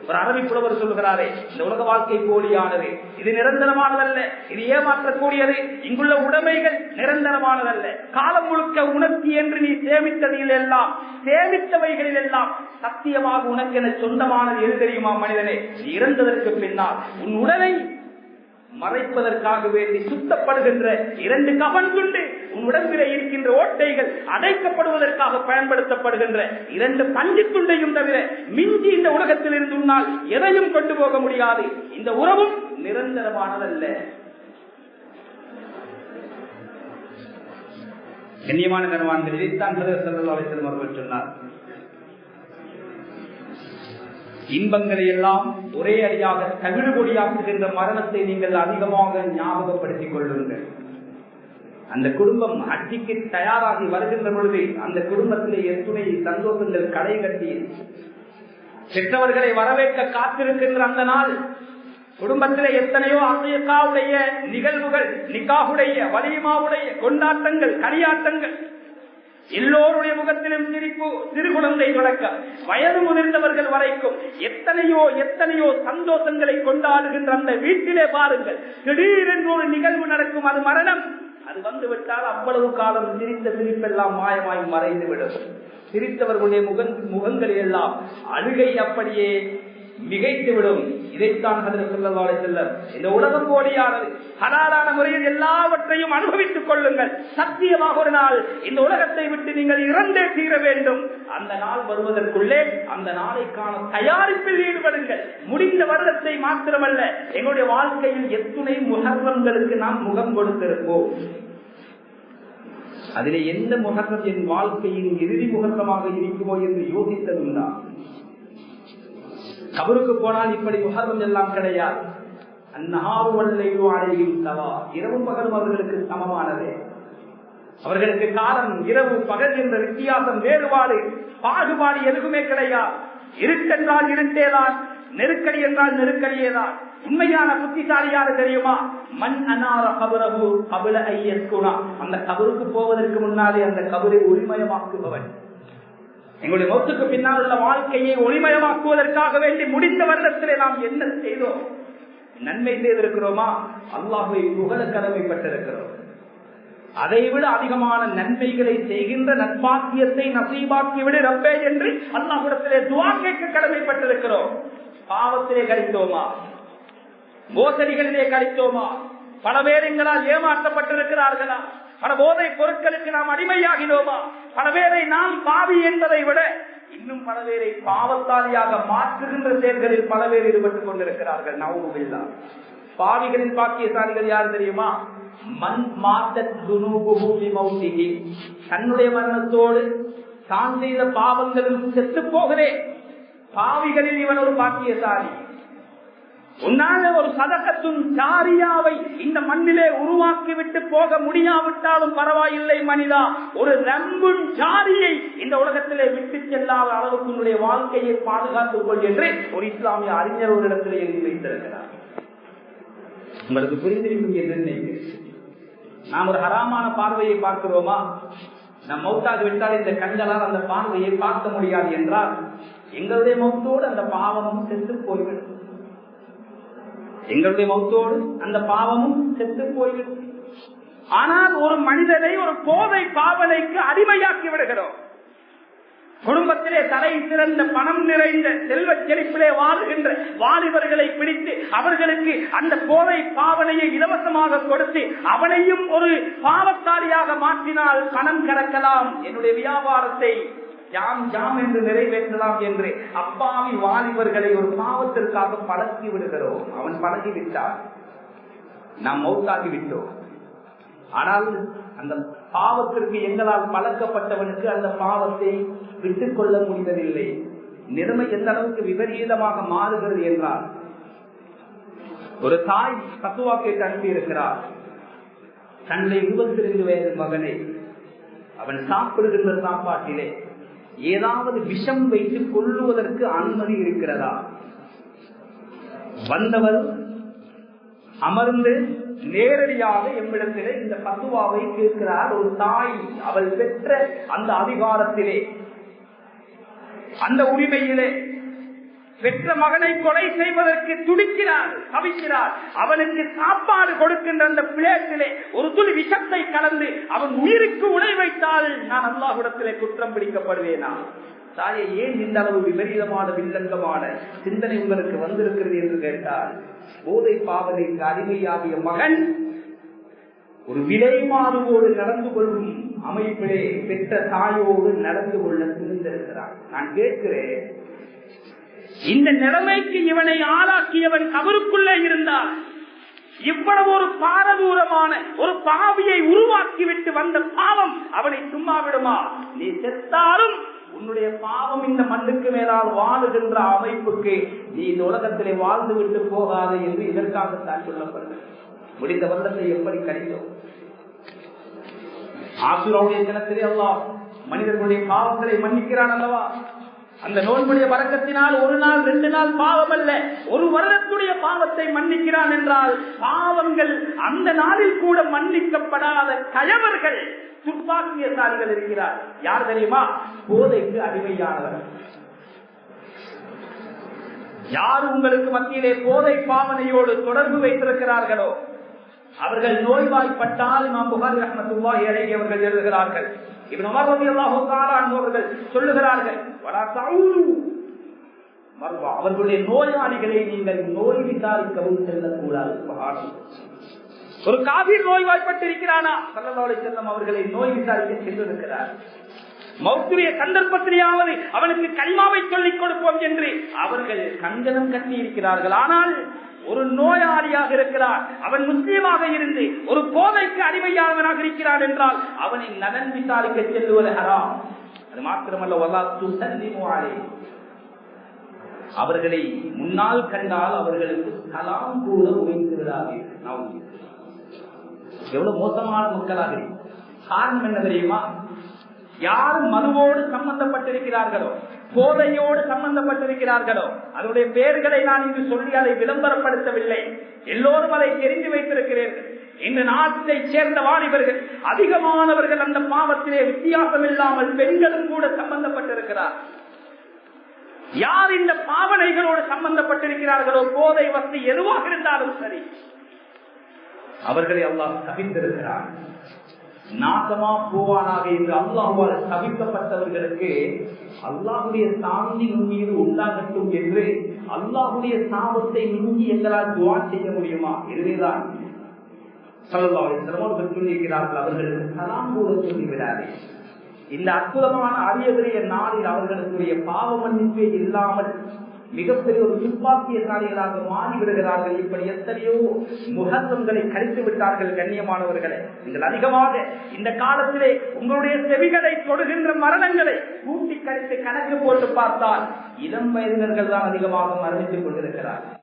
ஒரு அரபி புலவர் சொல்கிறாரே, இந்த உலக வாழ்க்கை போலியானது, இது நிரந்தரமானதல்ல, இது ஏமாற்றக்கூடியது. இங்குள்ள உடைமைகள் நிரந்தரமானதல்ல. காலம் முழுக்க உனக்கு என்று நீ சேமித்ததில் எல்லாம், சேமித்தவைகளில் எல்லாம் சத்தியமாக உனக்கு என சொந்தமானது எது தெரியுமா மனிதனே? இறந்ததற்கு பின்னால் உன் உடலை மறைப்பதற்காக வேண்டி சுத்தப்படுகின்ற 2 கபன் துண்டு, உன் உடம்பிலே இருக்கின்ற ஓட்டைகள் அடைக்கப்படுவதற்காக பயன்படுத்தப்படுகின்ற 2 பஞ்சு துண்டையும் தவிர மிஞ்சி இந்த உலகத்தில் இருந்து உன்னால் எதையும் கொண்டு போக முடியாது. இந்த உறவும் நிரந்தரமானதல்ல. கண்ணியமான கணவான்கள், இதைத்தான் ஸல்லல்லாஹு அலைஹி வஸல்லம் அவர்கள் சொன்னார். இன்பங்களை எல்லாம் ஒரே அடியாக தவிடுபொடியாக்குகின்ற மரணத்தை நீங்கள் அதிகமாக ஞாபகப்படுத்திக் கொள்ளுங்கள். அந்த குடும்பம் ஹஜ்ஜுக்கு தயாராகி வருகின்ற பொழுது அந்த குடும்பத்திலே எத்துணை சந்தோஷங்கள் களை கட்டி பெற்றவர்களை வரவேற்க காத்திருக்கின்ற அந்த நாள் குடும்பத்திலே எத்தனையோ அசையக்காவுடைய நிகழ்வுகள், நிக்காவுடைய, வலிமாவுடைய கொண்டாட்டங்கள், களியாட்டங்கள், எல்லோருடைய முகத்திலும் சிரிப்பு, சிறு குழந்தை தொடக்க வயது முதிர்ந்தவர்கள் வரைக்கும் எத்தனையோ எத்தனையோ சந்தோஷங்களை கொண்டாடுகின்ற அந்த வீட்டிலே பாருங்கள், திடீரென்று ஒரு நிகழ்வு நடக்கும், அது மரணம். அது வந்துவிட்டால் அவ்வளவு காலம் சிரித்த சிரிப்பெல்லாம் மாயமாய் மறைந்துவிடும். சிரித்தவர்களுடைய முகங்களில் எல்லாம் அழுகை அப்படியே மிகைத்துவிடும். இதைத்தான் ஹஜ்ரத் ஸல்லல்லாஹு அலைஹி வஸல்லம், இந்த உலகம் போலியானது, ஹலாலான முறையில் எல்லாவற்றையும் அனுபவித்துக் கொள்ளுங்கள். சத்தியமாக ஒரு நாள் இந்த உலகத்தை விட்டு நீங்கள் இறந்தே தீர வேண்டும். அந்த நாள் வருவதற்குள்ளே அந்த நாளைக்கான தயாரிப்பில் ஈடுபடுங்கள். முடிந்த வருடத்தை மாத்திரமல்ல, எங்களுடைய வாழ்க்கையில் எத்துணை முஹர்ரம்களுக்கு நாம் முகம் கொடுத்திருப்போம். அதிலே எந்த முஹர்ரம் என் வாழ்க்கையின் இறுதி முகர்ரமாக இருக்குமோ என்று யோசித்ததுண்டா? கபருக்கு போனால் இப்படி முஹர்ரம் எல்லாம் கிடையாது. இரவும் பகலும் அவர்களுக்கு சமமானதே. அவர்களுக்கு காலம், இரவு, பகல் என்ற வித்தியாசம், வேறுபாடு, பாகுபாடு எதுவுமே கிடையாது. இருக்கென்றால் இருட்டேதான், நெருக்கடி என்றால் நெருக்கடியேதான். உண்மையான புத்திசாலியாரு தெரியுமா? மண் அனார கபரகு கபல ஐயஸ்குணா, அந்த கபருக்கு போவதற்கு முன்னாலே அந்த கபரை ஒளிமயமாக்குபவன். எங்களுடைய மௌத்துக்கு பின்னால் உள்ள வாழ்க்கையை ஒளிமயமாக்குவதற்காக வேண்டி முடிந்த வருடத்திலே நாம் என்ன செய்தோம்? நன்மை செய்திருக்கிறோமா? அல்லாஹ்வை புகழ கடமைப்பட்டிருக்கிறோம். அதைவிட அதிகமான நன்மைகளை செய்கின்ற நற்பாக்கியத்தை நசீபாக்கிவிடு ரப்பே என்று அல்லாஹ்விடத்திலே துஆ கேட்க கடமைப்பட்டிருக்கிறோம். பாவத்திலே கழித்தோமா? மோசடிகளிலே கழித்தோமா? பல பேர் எங்களால் ஏமாற்றப்பட்டிருக்கிறார்களா? பல போதை பொருட்களுக்கு நாம் அடிமையாகினோமா? பல பேரை நாம் பாவி என்பதை விட இன்னும் பல பேரை பாவத்தாலியாக மாற்றுகின்ற செயல்களில் பல பேர் ஈடுபட்டுக் கொண்டிருக்கிறார்கள். நவுபில்லா. பாவிகளின் பாக்கியசாலிகள் யார் தெரியுமா? மன் மாத்தத் துனூபுஹு பிமௌத்திஹி, தன்னுடைய மரணத்தோடு தான் செய்த பாவங்களும் செத்து போகிறேன். பாவிகளில் இவன் ஒரு பாக்கியசாலி. உன்னால ஒரு சதகத்தும் ஜாரியாவை இந்த மண்ணிலே உருவாக்கிவிட்டு போக முடியாவிட்டாலும் பரவாயில்லை மனிதா, ஒரு ரம்புன் ஜாரியை இந்த உலகத்திலே விட்டு செல்லாத அளவுக்கு உன்னுடைய வாழ்க்கையை பாதுகாத்துக் கொள் என்று ஒரு இஸ்லாமிய அறிஞர் ஒரு இடத்திலே எழுதி வைத்திருக்கிறார். உங்களுக்கு புரிந்திருக்கும் என்று நினைக்கிறேன். நாம் ஒரு ஹராமான பார்வையை பார்க்கிறோமா? நம் மௌத்தாக விட்டால் இந்த கண்களால் அந்த பார்வையை பார்க்க முடியாது என்றால் எங்களுடைய மௌத்தோடு அந்த பாவமும் செத்து போய்விடும். எங்களுடைய மௌத்தோடு அந்த பாவமும் செத்து போய்விடும். ஆனால் ஒரு மனிதனை ஒரு போதை பாவனைக்கு அடிமையாக்கி விடுகிறோம். குடும்பத்திலே தலை சிறந்த பணம் நிறைந்த செல்வ செழிப்பிலே வாழுகின்ற வாலிபர்களை பிடித்து அவர்களுக்கு அந்த போதை பாவனையை இலவசமாக கொடுத்து அவனையும் ஒரு பாவத்தாரியாக மாற்றினால் பணம் கடக்கலாம், என்னுடைய வியாபாரத்தை ஜாம் ஜாம் என்று நிறைவேற்றலாம் என்று அப்பாவி வாலிபர்களை ஒரு பாவத்திற்காக பழக்கி விடுகிறோம். அவன் பழகிவிட்டான், நாம் மௌத்தாகிவிட்டோம். ஆனால் அந்த பாவத்திற்கு எங்களால் பழக்கப்பட்டவனுக்கு அந்த பாவத்தை விட்டுக் கொள்ள முடிவதில்லை. நிலைமை எந்த அளவுக்கு விபரீதமாக மாறுகிறது என்றால், ஒரு தாய் பத்துவா கேட்டு அனுப்பியிருக்கிறார். தன்னுடைய 22 வயது மகனை அவன் சாப்பிடுகின்ற சாப்பாட்டிலே ஏதாவது விஷம் வைத்து கொள்ளுவதற்கு அனுமதி இருக்கிறதா? வந்தவர் அமர்ந்து நேரடியாக எம்மிடத்திலே இந்த பத்துவாவை கேட்கிறார். ஒரு தாய் அவள் பெற்ற அந்த அதிகாரத்திலே, அந்த உரிமையிலே பெற்ற மகனை கொலை செய்வதற்கு துடிக்கிறார், தவிக்கிறார். அவனுக்கு சாப்பாடு கொடுக்கின்ற அந்த பிளேட்டிலே ஒரு துளி விஷத்தை கலந்து அவன் உயிருக்கு உணை வைத்தால் நான் அல்லாஹ்விடத்திலே குற்றம் பிடிக்கப்படுவேனா? தாயை, ஏன் இந்த அளவு விபரீதமான வில்லங்கமான சிந்தனை உங்களுக்கு வந்திருக்கிறது என்று கேட்டால், போதை பாவனைக்கு அடிமையாகிய மகன் ஒரு விலை மாறுவோடு நடந்து கொள்ளும் அமைப்பிலே பெற்ற தாயோடு நடந்து கொள்ள துணிந்திருக்கிறான். நான் கேட்கிறேன், இந்த நிலைமைக்கு இவனை ஆளாக்கியவன் கபருக்குள்ளே இருந்தால் இவ்வளவு ஒரு பாரதூரமான ஒரு பாவியை உருவாக்கிவிட்டு வந்த பாவம் அவனை சும்மா விடுமா? நீ செத்தாலும் உன்னுடைய பாவம் இந்த மண்ணுக்கு மேலால் வாழுகின்ற அமைப்புக்கு நீ இந்த உலகத்திலே வாழ்ந்து விட்டு போகாது என்று இதற்காகத்தான் சொல்லப்படுகிறது. முடிந்த வருடத்தை எப்படி கழித்தோம்? ஆசுராவுடைய தினத்திலே அல்லாஹ் மனிதர்களுடைய பாவங்களை மன்னிக்கிறான் அல்லவா? அந்த நோன்புடைய வரக்கத்தினால் ஒரு நாள் 2 நாள் பாவம் அல்ல, ஒரு வருடத்துடைய பாவத்தை மன்னிக்கிறான் என்றால் பாவங்கள் அந்த நாளில் கூட மன்னிக்கப்படாத கயவர்கள் துர்பாக்கியசாலிகள் இருக்கிறார். யார் தெரியுமா? போதைக்கு அடிமையானவர்கள். யார் உங்களுக்கு மத்தியிலே போதை பாவனையோடு தொடர்பு வைத்திருக்கிறார்களோ அவர்கள் நோய்வாய்ப்பட்டால் இமாம் புகாரி ரஹ்மத்துல்லாஹி அலைஹி அவர்கள் எழுதுகிறார்கள், இப்னு உமர் ரலியல்லாஹு தஆலா அன்ஹு அவர்கள் சொல்லுகிறார்கள், வலா தஊது மர்வா, அவர்களுடைய நோயாளிகளை நீங்கள் நோய் விசாரிக்கவும் செல்லக்கூடாது. ஒரு காபீர் நோய்வாய்ப்பட்டிருக்கிறானா, ஸல்லல்லாஹு அலைஹி வஸல்லம் அவர்களை நோய் விசாரிக்க சென்றிருக்கிறார். மௌத்துடைய சந்தர்ப்பத்திலேயாவது அவனுக்கு கலிமாவை சொல்லிக் கொடுப்போம் என்று அவர்கள் கங்கணம் கட்டி இருக்கிறார்கள். ஆனால் ஒரு நோயாளியாக இருக்கிறார், அவன் முஸ்லீமாக இருந்து ஒரு போதைக்கு அடிமையானவனாக இருக்கிறான் என்றால் அவனை நலன் விசாரிக்க செல்லுவது ஹராம். அது மாத்திரமல்ல, வலா துஸல்லிமு அலைஹி, அவர்களை முன்னால் கண்டால் அவர்களுக்கு சலாம் கூட உரைத்து விடாதீர்கள். எவ்வளவு மோசமான மக்களாக இருக்கு. காரணம் என்ன தெரியுமா? யார் மதுவோடு சம்பந்தப்பட்டிருக்கிறார்களோ, போதையோடு சம்பந்தப்பட்டிருக்கிறார்களோ, அதனுடைய பெயர்களை நான் இங்கு சொல்லி அதை விளம்பரப்படுத்தவில்லை, எல்லோரும் அதை தெரிந்து வைத்திருக்கிறீர்கள். இந்த நாட்டை சேர்ந்த வாலிபர்கள் அதிகமானவர்கள் அந்த பாவத்திலே வித்தியாசம் இல்லாமல் பெண்களும் கூட சம்பந்தப்பட்டிருக்கிறார். யார் இந்த பாவனைகளோடு சம்பந்தப்பட்டிருக்கிறார்களோ, போதை வசதி எதுவாக இருந்தாலும் சரி, அவர்களை அல்லாஹ் தவித்திருக்கிறார். நாசமா போவானாக என்று அல்லாஹ்வால் தவிக்கப்பட்டவர்களுக்கு அல்லாஹுடைய சாந்தி மீது உண்டாகட்டும் என்று அல்லாஹுடைய சாபத்தை மிஞ்சி எங்களால் துஆ செய்ய முடியுமா? இதுவேதான் ஸல்லல்லாஹு அலைஹி வஸல்லம் அவர்கள் சொல்லியிருக்கிறார்கள், அவர்களுக்கு சலாம் கூட சொல்லிவிடாதே. இந்த அற்புதமான அரியவரிய நாளில் அவர்களுடைய பாவ மன்னிப்பே இல்லாமல் மிகப்பெரிய ஒரு துப்பாக்கியசாலிகளாக மாறிவிடுகிறார்கள். இப்படி எத்தனையோ முஹர்ரம்களை கழித்து விட்டார்கள். கண்ணியமானவர்களே, நீங்கள் அதிகமாக இந்த காலத்திலே உங்களுடைய செவிகளை தொடுகின்ற மரணங்களை கூட்டி கழித்து கணக்கு போட்டு பார்த்தால் இளம் வயதினர்கள் தான் அதிகமாக மரணித்துக் கொண்டிருக்கிறார்கள்.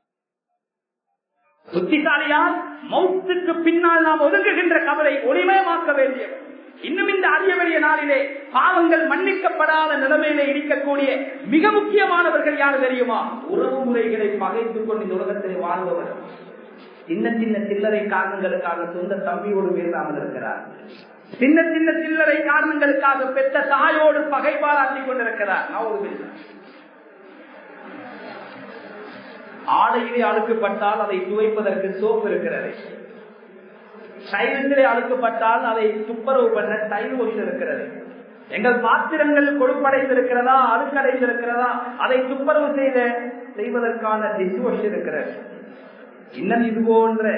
புத்திசாலியால் மௌத்துக்கு பின்னால் நாம் ஒதுங்குகின்ற கவலை ஒளிமயமாக்க வேண்டியவர். இன்னும் இந்த அரியவரிய நாளிலே பாவங்கள் மன்னிக்கப்படாத நிலைமையிலே இருக்கக்கூடிய மிக முக்கியமானவர்கள் யார் தெரியுமா? உறவு முறைகளை பகைத்துக் கொண்டு இந்த உலகத்திலே வாழ்பவர். சின்ன சின்ன சில்லறை காரணங்களுக்காக சொந்த தம்பியோடு பேசாமல் இருக்கிறார். சின்ன சின்ன சில்லறை காரணங்களுக்காக பெற்ற தாயோடு பகை பாராட்டிக் கொண்டிருக்கிறார். ஆடையிலே அழுக்கப்பட்டால் அதை துவைப்பதற்கு சோப்பு இருக்கிறது. டைல்ஸிலே அழுக்கப்பட்டால் அதை துப்புரவு பண்ண டைல் வாஷ் இருக்கிறது. எங்கள் பாத்திரங்கள் கொழுப்படைந்திருக்கிறதா, அழுக்கடைந்திருக்கிறதா, அதை துப்புரவு செய்வதற்கான டிஷ் வாஷ் இருக்கிறது. இன்னும் இது போன்ற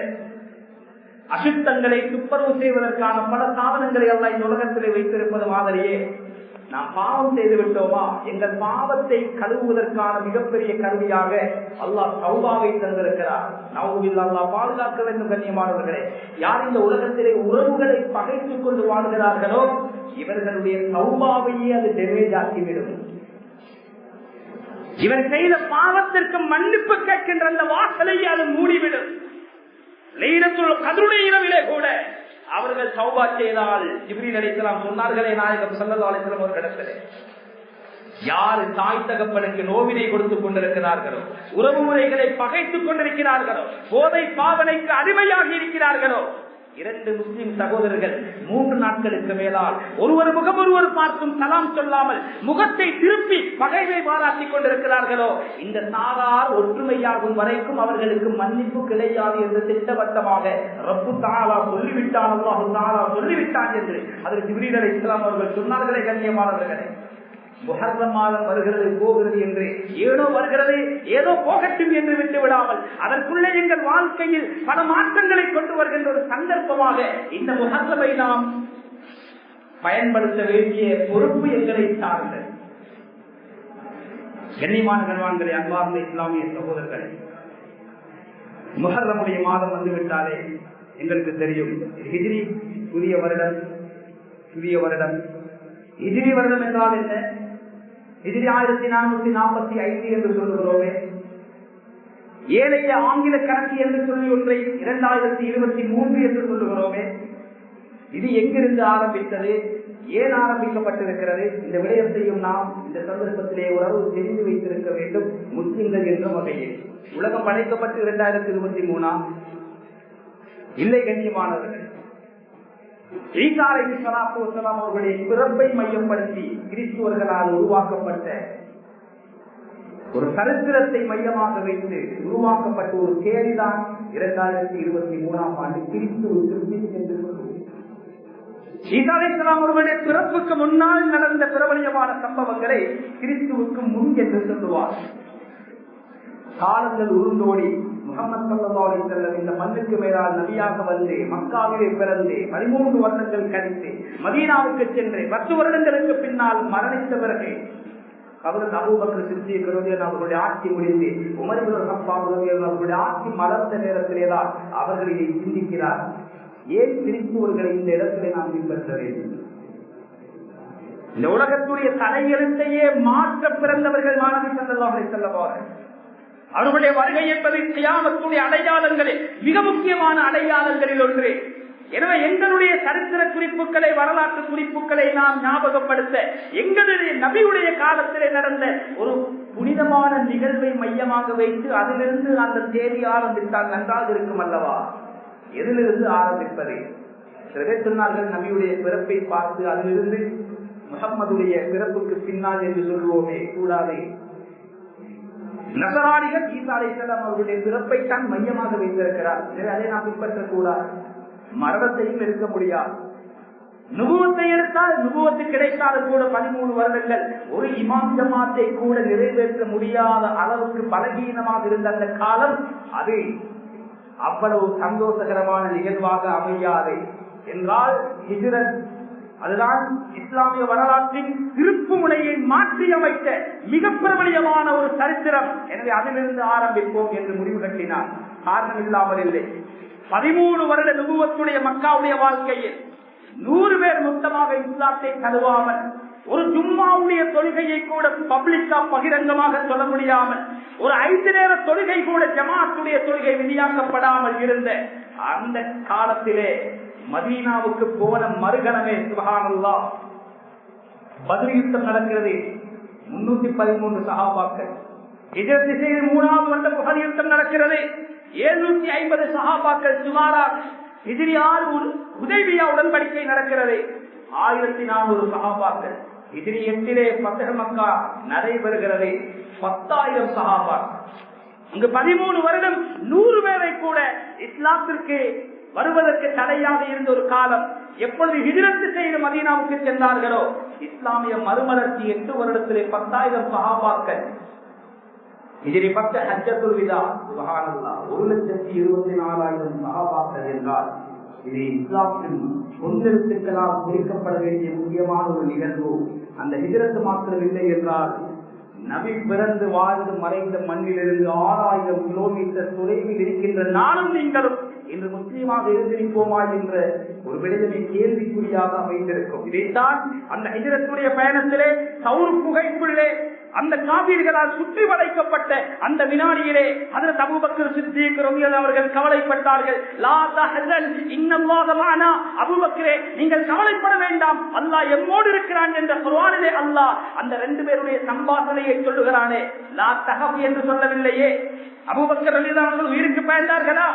அசுத்தங்களை துப்புரவு செய்வதற்கான பல சாதனங்களை எல்லாம் இந்த உலகத்திலே வைத்திருப்பது மாதிரியே நாம் பாவம் செய்து விட்டோமா, எங்கள் பாவத்தை கழுவுவதற்கான மிகப்பெரிய கருவியாக அல்லாஹ் தௌபாவை தந்திருக்கிறார். நவுபில் அல்லாஹ் பாதுகாக்க வேண்டும். கண்ணியமானவர்களே, யார் இந்த உலகத்திலே உறவுகளை பகைத்துக் கொண்டு வாழ்கிறார்களோ இவர்களுடைய தௌபாவையே அது டெமேஜ் ஆக்கிவிடும். இவர் செய்த பாவத்திற்கு மன்னிப்பு கேட்கின்ற அந்த வாசலையே அது மூடிவிடும். லைலத்துல் கத்ருடைய இரவிலே கூட அவர்கள் தௌபா செய்தால் ஜிப்ரீல் அலைஹிஸ்ஸலாம் சொன்னார்களே, நாயகம் ஸல்லல்லாஹு அலைஹி வஸல்லம் அவர்களிடத்திலே, யார் தாய் தகப்பனுக்கு நோவினை கொடுத்துக் கொண்டிருக்கிறார்களோ, உறவு முறைகளை பகைத்துக் கொண்டிருக்கிறார்களோ, போதை பாவனைக்கு அடிமையாகி இருக்கிறார்களோ, 2 முஸ்லிம் சகோதரர்கள் 3 நாட்களுக்கு மேலால் ஒருவர் முகம் ஒருவர் பார்த்தும் சலாம் சொல்லாமல் முகத்தை திருப்பி பகைவை பாராட்டிக் கொண்டிருக்கிறார்களோ, இந்த சாரார் ஒற்றுமையாகும் வரைக்கும் அவர்களுக்கு மன்னிப்பு கிடையாது என்று திட்டவட்டமாக ரப்பு தஆலா சொல்லிவிட்டான், அல்லாஹ் தஆலா சொல்லிவிட்டான் என்று அதற்கு ஜிப்ரீல் அலைஹிஸ்ஸலாம் அவர்கள் சொன்னார்களே. கண்ணியமானவர்களே, முஹர்ரம் மாதம் வருகிறது போகிறது என்று ஏதோ வருகிறது ஏதோ போகட்டும் என்று விட்டு விடாமல் அதற்குள்ளே எங்கள் வாழ்க்கையில் பல மாற்றங்களை கொண்டு வருகின்ற ஒரு சந்தர்ப்பமாக இந்த முஹர்ரமை நாம் பயன்படுத்த வேண்டிய பொறுப்பு எங்களை சார்ந்தது. கண்ணியமான கண்வான்களே, அன்பார்ந்த இஸ்லாமிய சகோதரர்களே, முஹர்ரமுடைய மாதம் வந்துவிட்டாலே எங்களுக்கு தெரியும், ஹிஜ்ரி புதிய வருடம். ஹிஜ்ரி வருடம் என்றால் என்ன? ஹிஜ்ரி 1445 என்று சொல்லுகிறோமே, ஏழைய ஆங்கில கணக்கு என்று சொல்லி ஒன்றை 2023 என்று சொல்லுகிறோமே, இது எங்கிருந்து ஆரம்பித்தது, ஏன் ஆரம்பிக்கப்பட்டிருக்கிறது? இந்த விடயத்தையும் நாம் இந்த சந்தர்ப்பத்திலே உறவு தெரிந்து வைத்திருக்க வேண்டும். முஸ்லிம்கள் என்ற வகையில் உலகம் படைக்கப்பட்டு 2023 இல்லை கண்ணியமானவர்கள். ஈசா அலைஹிஸ்ஸலாத்து வஸ்ஸலாம் அவர்களுடைய பிறப்பை மையப்படுத்தி கிறிஸ்துவர்களால் உருவாக்கப்பட்ட ஒரு சரித்திரத்தை மையமாக வைத்து உருவாக்கப்பட்ட ஒரு தேதிதான் 2023 கிறிஸ்துவுக்கு என்று சொல்லுவோம். ஈசா அலைஹிஸ்ஸலாம் அவர்களுடைய பிறப்புக்கு முன்னால் நடந்த பிரபலியமான சம்பவங்களை கிறிஸ்துவுக்கு முன் என்று சொல்லுவார். காலங்கள் உருண்டோடி முஹம்மது ஸல்லல்லாஹு அலைஹி வஸல்லம் இந்த மண்ணுக்கு மேலால் நபியாக வந்து மக்காவிலே பிறந்து 13 வருடங்கள் கழித்து மதீனாவுக்கு சென்று 10 வருடங்களுக்கு பின்னால் மரணித்த பிறகு அவர்கள் அபூபக்கர் சித்திக் ரலியல்லாஹு அவர்களுடைய ஆட்சி முடிந்து உமர் இப்னு கத்தாப் ரலியல்லாஹு அவர்களுடைய ஆட்சி மலர்ந்த நேரத்திலேதான் அவர்கள் இதை சிந்திக்கிறார். ஏன் கிறிஸ்துவர்களை இந்த இடத்திலே நாம் பின்பற்ற வேண்டும்? இந்த உலகத்துடைய தலையெழுத்தையே மாற்ற பிறந்தவர்கள் மாணவி ஸல்லல்லாஹு அலைஹி வஸல்லம் அவர்களுடைய வருகை என்பது கியாமத்துடைய அடையாளங்களில் மிக முக்கியமான அடையாளங்களில் ஒன்று. எனவே எங்களுடைய சரித்திர குறிப்புகளை, வரலாற்று குறிப்புகளை நாம் ஞாபகப்படுத்த எங்களுடைய நபியுடைய காலத்திலே நடந்த ஒரு புனிதமான நிகழ்வை மையமாக வைத்து அதிலிருந்து அந்த தேதி ஆரம்பித்தால் நன்றாக இருக்கும் அல்லவா? எதிலிருந்து ஆரம்பிப்பது? சில பேர் சொன்னார்கள் நபியுடைய பிறப்பை பார்த்து அதிலிருந்து முஹம்மதுடைய பிறப்புக்கு பின்னால் என்று சொல்லுவோமே, கூடாது. நசராணிகள் ஈசா அலைஹிஸ்ஸலாம் அவர்களுடைய பிறப்பை தான் மையமாக வைத்திருக்கிறார். அதை நாம் பின்பற்றக்கூடாது. மரணத்தையும் எடுக்க முடியாது. நுபுவத்தை எடுத்தால் நுபுவத்து கிடைத்தாலும் கூட 13 வருடங்கள் ஒரு இமாம் ஜமாத்தை கூட நிறைவேற்ற முடியாத அளவுக்கு பலகீனமாக இருந்த அந்த காலம் அது அவ்வளவு சந்தோஷகரமான நிகழ்வாக அமையாது என்றால் ஹிஜ்ரத் அதுதான் இஸ்லாமிய வரலாற்றின் திருப்பு முனையை மாற்றி அமைத்த மிக பிரபலியமான ஒரு சரித்திரம். எனவே அதிலிருந்து ஆரம்பிப்போம் என்று முடிவு கட்டினார். காரணம் இல்லாமல் இல்லை. 13 வருட நுபுவத்துடைய மக்காவுடைய வாழ்க்கையில் 100 பேர் மொத்தமாக இஸ்லாத்தை தழுவாமல், ஒரு ஜும்மாவுடைய தொழுகையை கூட பப்ளிக்கா பகிரங்கமாக சொல்ல முடியாமல், ஒரு 5 நேர தொழுகை கூட ஜமாத்துடைய தொழுகை விதியாக்கப்படாமல் இருந்த அந்த காலத்திலே மதீனாவுக்கு போன மறுகணமே சுப்ஹானல்லாஹ் பத்ர் யுத்தம் நடக்கிறது. 313 சஹாபாக்கள். ஹிஜ்ரத் திசையில் 3வது வருட உஹத் யுத்தம் நடக்கிறது. 750 சஹாபாக்கள் சுமாராக. ஹிஜ்ரி 6 ஹுதைபியா உடன்படிக்கை நடக்கிறது. 1400 சஹாபாக்கள். ஹிஜ்ரி 8 ஃபத்ஹ் மக்கா நடைபெறுகிறது. 10,000 சஹாபாக்கள். அங்கு 13 வருடம் 100 பேரை கூட இஸ்லாத்திற்கு வருவதற்கு தடையாக இருந்த ஒரு காலம். எப்பொழுது ஹிஜ்ரத் செய்து மதீனாவுக்கு சென்றார்களோ இஸ்லாமிய மறுமலர்ச்சி 8 வருடத்திலே 10,000 சஹாபாக்கள். ஹிஜ்ரி 10 ஹஜ்ஜத்துல் விதா சுப்ஹானல்லாஹ் 1,24,000 சஹாபாக்கள் என்றால் இது இஸ்லாத்தின் கொண்டெடுத்துக்களால் குறிக்கப்பட வேண்டிய முக்கியமான ஒரு நிகழ்வு. அந்த ஹிஜ்ரத் மாத்திரம் இல்லை என்றால் நபி பிறந்து வாழ்ந்து மறைந்த மண்ணிலிருந்து 6000 கிலோமீட்டர் தொலைவில் இருக்கின்ற நானும் நீங்களும் இன்று முஸ்லீமாக இருந்திருப்போமா என்ற ஒரு விடயமே கேள்விக்குறியாக அமைந்திருக்கும். இதைத்தான் அந்த ஹிஜ்ரத்துடைய பயணத்திலே சௌர் புகைக்குள்ளே அந்த காபீர்களால் சுற்றி வளைக்கப்பட்ட அந்த வினாடியிலே ஹஜ்ரத் அபூபக்கர் சித்திக் ரலியல்லாஹு அவர்கள் கவலைப்பட்டார்கள். லா தஹ்சன் இன்னல்லாஹ மஅனா, அபூபக்கரே நீங்கள் கவலைப்பட வேண்டாம், அல்லாஹ் எம்மோடு இருக்கிறான் என்ற குர்ஆனிலே அல்லாஹ் அந்த 2 பேருடைய சம்பாஷணையை சொல்லுகிறானே. லா தஹப் என்று சொல்லவில்லையே. அபூபக்கர் ரலியல்லாஹு அவர்கள் உயிருக்கு பயந்தார்களா?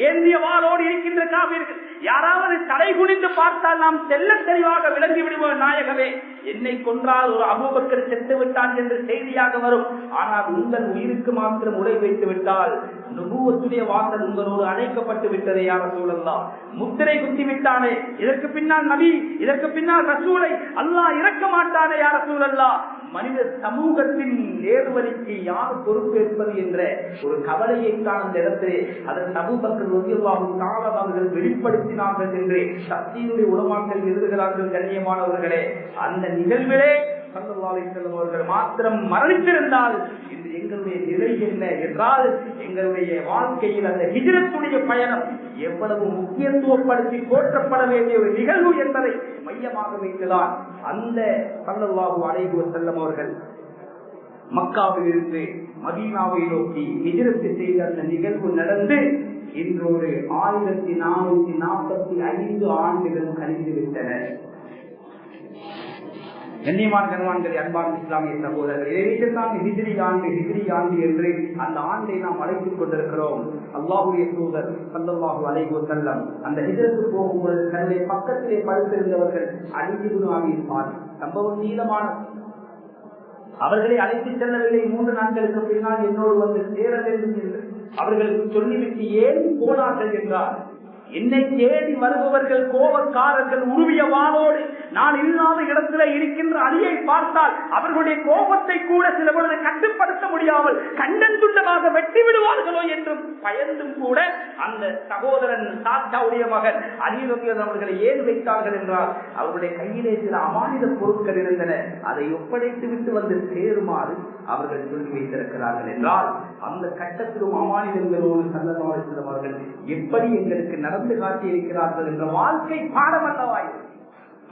ஏந்திய வாளோடு இருக்கின்ற காபீர்கள் யாராவது தலை குனிந்து பார்த்தால் நாம் தெல்ல தெளிவாக விளங்கி விடுவோம். நாயகமே, என்னை கொன்றால் ஒரு அபூபக்கர் செத்து விட்டான் என்று செய்தியாக வரும். ஆனால் உங்கள் உயிருக்கு மாத்திரம் உடை வைத்து விட்டால் நுபுவத்துடைய வாசல் உங்களோடு அழைக்கப்பட்டு விட்டதே யா ரசூலல்லாஹ். முத்திரை குத்தி விட்டானே, இதற்கு பின்னால் நபி, இதற்கு பின்னால் ரசூலை அல்லாஹ் இறக்க மாட்டானே யா ரசூலல்லாஹ். மனித சமூகத்தின் நேர்வழிக்கு யார் பொறுப்பேற்பது என்ற ஒரு கவலையை தான் அந்த இடத்திலே அதன் அபூபக்கர் ரலியல்லாஹு தஆலா அவர்கள் வெளிப்படுத்தினார்கள் என்று தஃசீருடைய உலமாக்கள் எழுதுகிறார்கள். கண்ணியமானவர்களே, அந்த நிகழ்விலே ஸல்லல்லாஹு அலைஹி வஸல்லம் அவர்கள் மாத்திரம் மரணித்திருந்தால் இது எங்களுடைய நிலை என்ன என்றால், எங்களுடைய வாழ்க்கையில் அந்த ஹிஜ்ரத்துடைய பயணம் எவ்வளவு முக்கியத்துவப்படுத்தி போற்றப்பட வேண்டிய ஒரு நிகழ்வு என்பதை மையமாக வைத்துதான் அந்த ஸல்லல்லாஹு அலைஹி வஸல்லம் அவர்கள் மக்காவில் இருந்து மதீனாவை நோக்கி ஹிஜ்ரத் செய்த அந்த நிகழ்வு நடந்து இன்று ஒரு 1445 ஆண்டுகள் கழிந்துவிட்டன. கண்ணியமான கணவான்களை, அன்பான இஸ்லாமிய சகோதரர்கள், இதைத்தான் ஹிஜ்ரி ஆண்டு என்று அந்த ஆண்டை நாம் அழைத்துக் கொண்டிருக்கிறோம். அல்லாஹ்வுடைய தூதர் ஸல்லல்லாஹு அலைஹி வஸல்லம் அந்த ஹிஜ்ரத்துக்கு போகும்போது தன்னுடைய பக்கத்திலே படுத்திருந்தவர்கள் அலி இப்னு அபீ தாலிப். சம்பவம் நீளமான. அவர்களை அழைத்துச் செல்லவில்லை. 3 நாட்களுக்கு பின்னால் என்னோடு வந்து சேர வேண்டும் என்று அவர்களுக்கு சொல்லிவிட்டு ஏன் போனார்கள் என்றால், என்னை தேடி வருபவர்கள் கோபக்காரர்கள் உருவிய வாளோடு நான் இல்லாத இடத்துல இருக்கின்ற அலியை பார்த்தால் அவர்களுடைய கோபத்தை கூட சில பொழுது கட்டுப்படுத்த முடியாமல் கண்டந்துண்டமாக வெட்டி விடுவார்களோ என்றும் பயந்தும் கூட அந்த சகோதரன் சாச்சாவுடைய மகன் அலி ரலியல்லாஹு அவர்களை ஏன் வைத்தார்கள் என்றால், அவருடைய கையிலே சில அமானித பொருட்கள் இருந்தன. அதை ஒப்படைத்து விட்டு வந்து சேருமாறு அவர்கள் சொல்லி வைத்திருக்கிறார்கள் என்றால், அந்த கட்டத்திலும் அமானிதங்களோடு ஸல்லல்லாஹு அலைஹி வஸல்லம் அவர்கள் எப்படி எங்களுக்கு நடந்து காட்டி இருக்கிறார்கள் என்ற வாழ்க்கை பாடம் அல்லவாய்.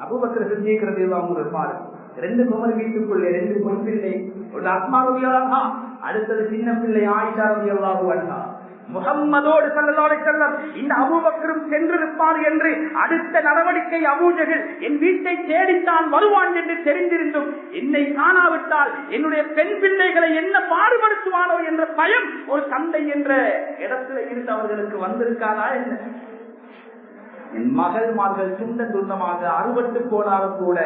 அபூபக்கர் சித்திக் ரலியல்லாஹு அன்ஹு பாரு 2 குமர் வீட்டுக்குள்ளே 2 பொன் பிள்ளை, ஒரு அஸ்மா ரலியல்லாஹு அன்ஹா, அடுத்தது சின்ன பிள்ளை ஆயிஷா ரலியல்லாஹு அன்ஹா. முஹம்மதோடு ஸல்லல்லாஹு அலைஹி வஸல்லம் இந்த அபூபக்கரும் சென்றிருப்பார் என்று அடுத்த நடவடிக்கை அபூஜஹல் என் வீட்டை தேடித்தான் வருவான் என்று தெரிந்திருந்தும் என்னை காணாவிட்டால் என்னுடைய பெண் பிள்ளைகளை என்ன பாடுபடுத்துவானோ என்ற பயம் ஒரு தந்தை என்ற இடத்துல இருந்து அவர்களுக்கு வந்திருக்காதா என்ன? என் மகள்மார்கள் துண்ட துண்டமாக அறுபட்டு போனாலும் கூட